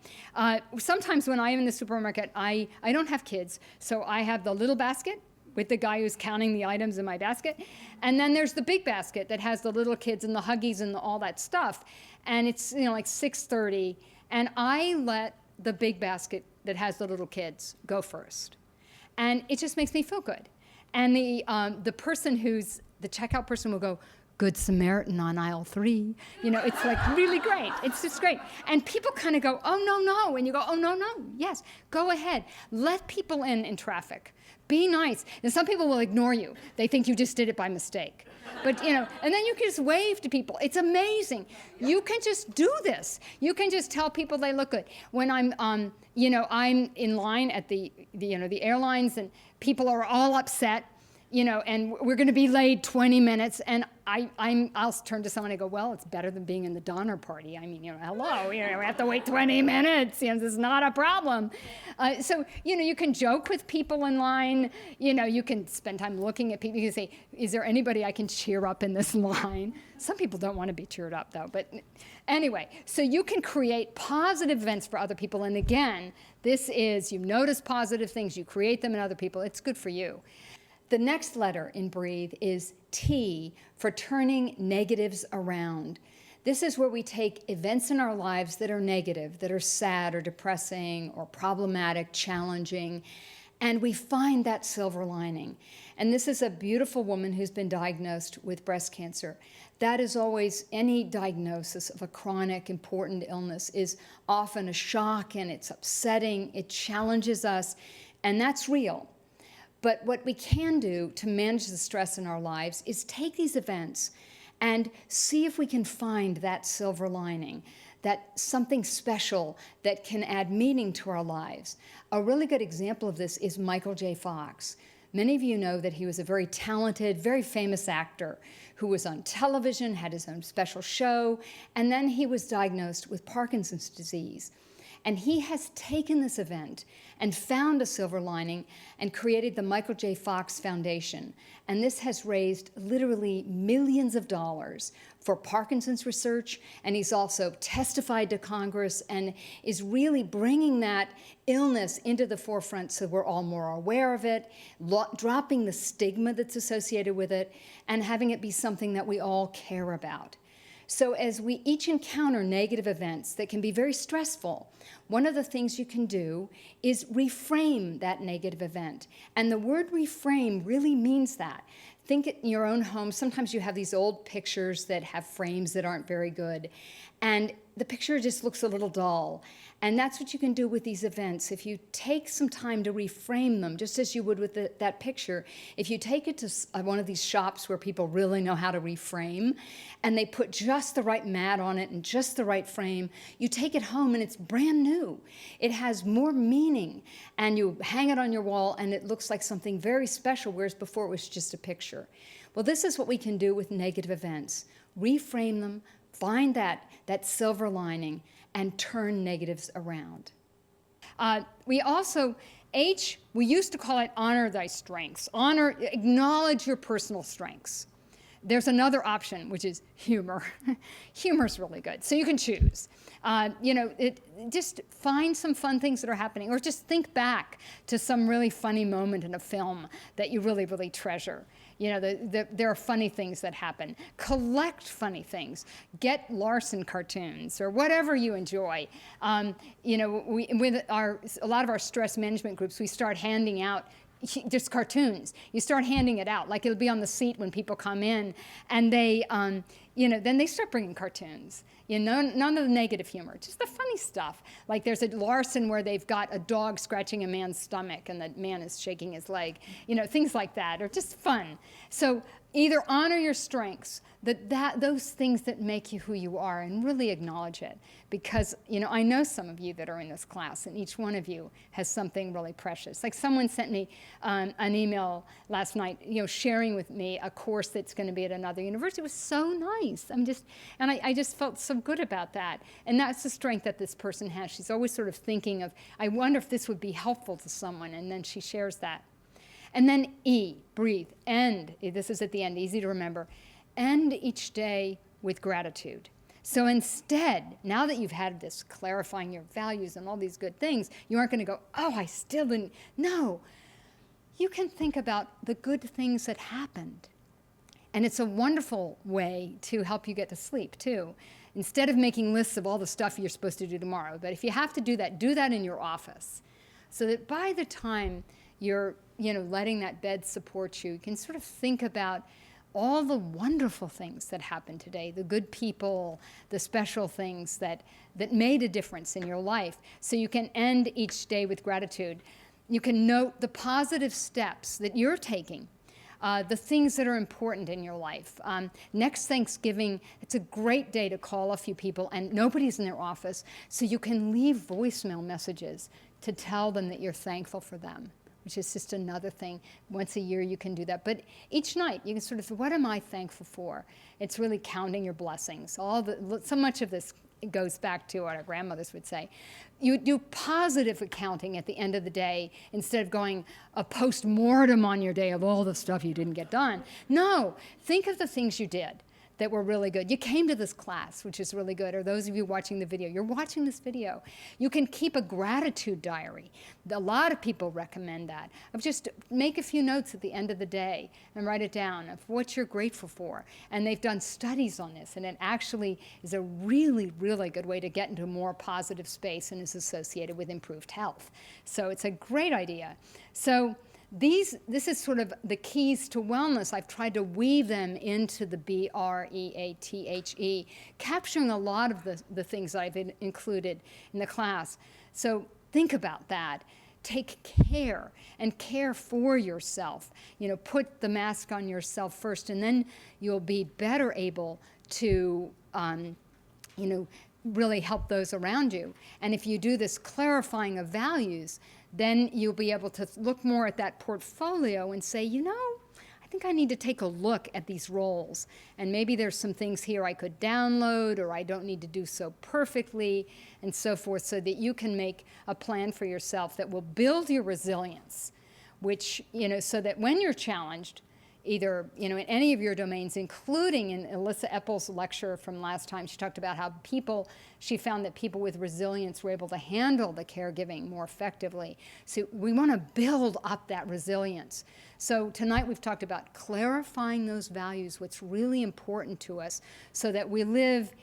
Sometimes when I am in the supermarket, I don't have kids, so I have the little basket with the guy who's counting the items in my basket. And then there's the big basket that has the little kids and the Huggies and all that stuff. And it's, you know, like 6:30, and I let the big basket that has the little kids go first. And it just makes me feel good. And the person who's the checkout person will go, Good Samaritan on aisle 3. You know, it's like really great. It's just great. And people kind of go, oh, no, no. And you go, oh, no, no. Yes, go ahead. Let people in traffic. Be nice. And some people will ignore you. They think you just did it by mistake. But, you know, and then you can just wave to people. It's amazing. You can just do this. You can just tell people they look good. When I'm, you know, I'm in line at the airlines and people are all upset, you know, and we're going to be late 20 minutes, and I'll turn to someone and go, well, it's better than being in the Donner Party. I mean, you know, hello, you know, we have to wait 20 minutes. You know, this is not a problem. So, you know, you can joke with people in line. You know, you can spend time looking at people. You can say, is there anybody I can cheer up in this line? Some people don't want to be cheered up, though. But anyway, so you can create positive events for other people. And again, this is, you notice positive things, you create them in other people. It's good for you. The next letter in Breathe is T, for turning negatives around. This is where we take events in our lives that are negative, that are sad or depressing or problematic, challenging, and we find that silver lining. And this is a beautiful woman who's been diagnosed with breast cancer. That is always, any diagnosis of a chronic, important illness is often a shock, and it's upsetting, it challenges us, and that's real. But what we can do to manage the stress in our lives is take these events and see if we can find that silver lining, that something special that can add meaning to our lives. A really good example of this is Michael J. Fox. Many of you know that he was a very talented, very famous actor who was on television, had his own special show, and then he was diagnosed with Parkinson's disease. And he has taken this event and found a silver lining and created the Michael J. Fox Foundation. And this has raised literally millions of dollars for Parkinson's research. And he's also testified to Congress and is really bringing that illness into the forefront so we're all more aware of it, dropping the stigma that's associated with it, and having it be something that we all care about. So as we each encounter negative events that can be very stressful, one of the things you can do is reframe that negative event. And the word reframe really means that. Think in your own home, sometimes you have these old pictures that have frames that aren't very good, and the picture just looks a little dull. And that's what you can do with these events. If you take some time to reframe them, just as you would with that picture, if you take it to one of these shops where people really know how to reframe, and they put just the right mat on it and just the right frame, you take it home and it's brand new. It has more meaning, and you hang it on your wall and it looks like something very special, whereas before it was just a picture. Well, this is what we can do with negative events. Reframe them, find that silver lining, and turn negatives around. We also, H, we used to call it honor thy strengths. Acknowledge your personal strengths. There's another option, which is humor. Humor's really good, so you can choose. Just find some fun things that are happening, or just think back to some really funny moment in a film that you really, really treasure. You know, there are funny things that happen. Collect funny things. Get Larson cartoons or whatever you enjoy. With a lot of our stress management groups, we start handing out just cartoons. You start handing it out, like it'll be on the seat when people come in, and they, then they start bringing cartoons. None of the negative humor, just the funny stuff. Like there's a Larson where they've got a dog scratching a man's stomach and the man is shaking his leg. Things like that are just fun. So either honor your strengths, those things that make you who you are, and really acknowledge it. Because, I know some of you that are in this class, and each one of you has something really precious. Like someone sent me an email last night, sharing with me a course that's going to be at another university. It was so nice. I just felt so good about that. And that's the strength that this person has. She's always sort of thinking of, I wonder if this would be helpful to someone, and then she shares that. And then E, breathe, end. This is at the end, easy to remember. End each day with gratitude. So instead, now that you've had this clarifying your values and all these good things, you aren't going to go, oh, I still didn't. No, you can think about the good things that happened. And it's a wonderful way to help you get to sleep, too. Instead of making lists of all the stuff you're supposed to do tomorrow. But if you have to do that in your office. So that by the time you're, letting that bed support you, you can sort of think about all the wonderful things that happened today, the good people, the special things that made a difference in your life. So you can end each day with gratitude. You can note the positive steps that you're taking, the things that are important in your life. Next Thanksgiving, it's a great day to call a few people, and nobody's in their office, so you can leave voicemail messages to tell them that you're thankful for them, which is just another thing. Once a year you can do that. But each night you can sort of say, what am I thankful for? It's really counting your blessings. So much of this goes back to what our grandmothers would say. You do positive accounting at the end of the day instead of going a post-mortem on your day of all the stuff you didn't get done. No, think of the things you did that were really good. You came to this class, which is really good, or those of you watching the video, you're watching this video. You can keep a gratitude diary. A lot of people recommend that. Of just make a few notes at the end of the day and write it down of what you're grateful for. And they've done studies on this, and it actually is a really, really good way to get into a more positive space and is associated with improved health. So it's a great idea. So this is sort of the keys to wellness. I've tried to weave them into the BREATHE, capturing a lot of the things that I've included in the class. So think about that. Take care and care for yourself. Put the mask on yourself first, and then you'll be better able to, really help those around you. And if you do this clarifying of values, then you'll be able to look more at that portfolio and say, I think I need to take a look at these roles. And maybe there's some things here I could download, or I don't need to do so perfectly, and so forth, so that you can make a plan for yourself that will build your resilience, which, so that when you're challenged, either, in any of your domains, including in Alyssa Eppel's lecture from last time, she talked about how she found that people with resilience were able to handle the caregiving more effectively. So we want to build up that resilience. So tonight we've talked about clarifying those values, what's really important to us, so that we live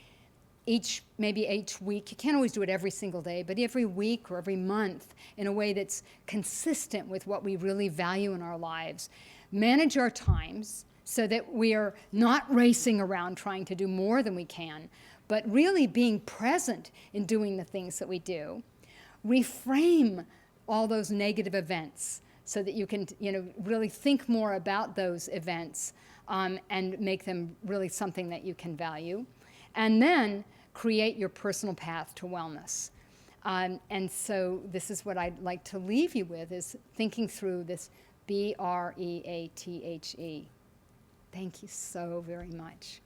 maybe each week. You can't always do it every single day, but every week or every month in a way that's consistent with what we really value in our lives. Manage our times so that we are not racing around trying to do more than we can, but really being present in doing the things that we do. Reframe all those negative events so that you can, really think more about those events and make them really something that you can value. And then create your personal path to wellness. And so this is what I'd like to leave you with, is thinking through this BREATHE. Thank you so very much.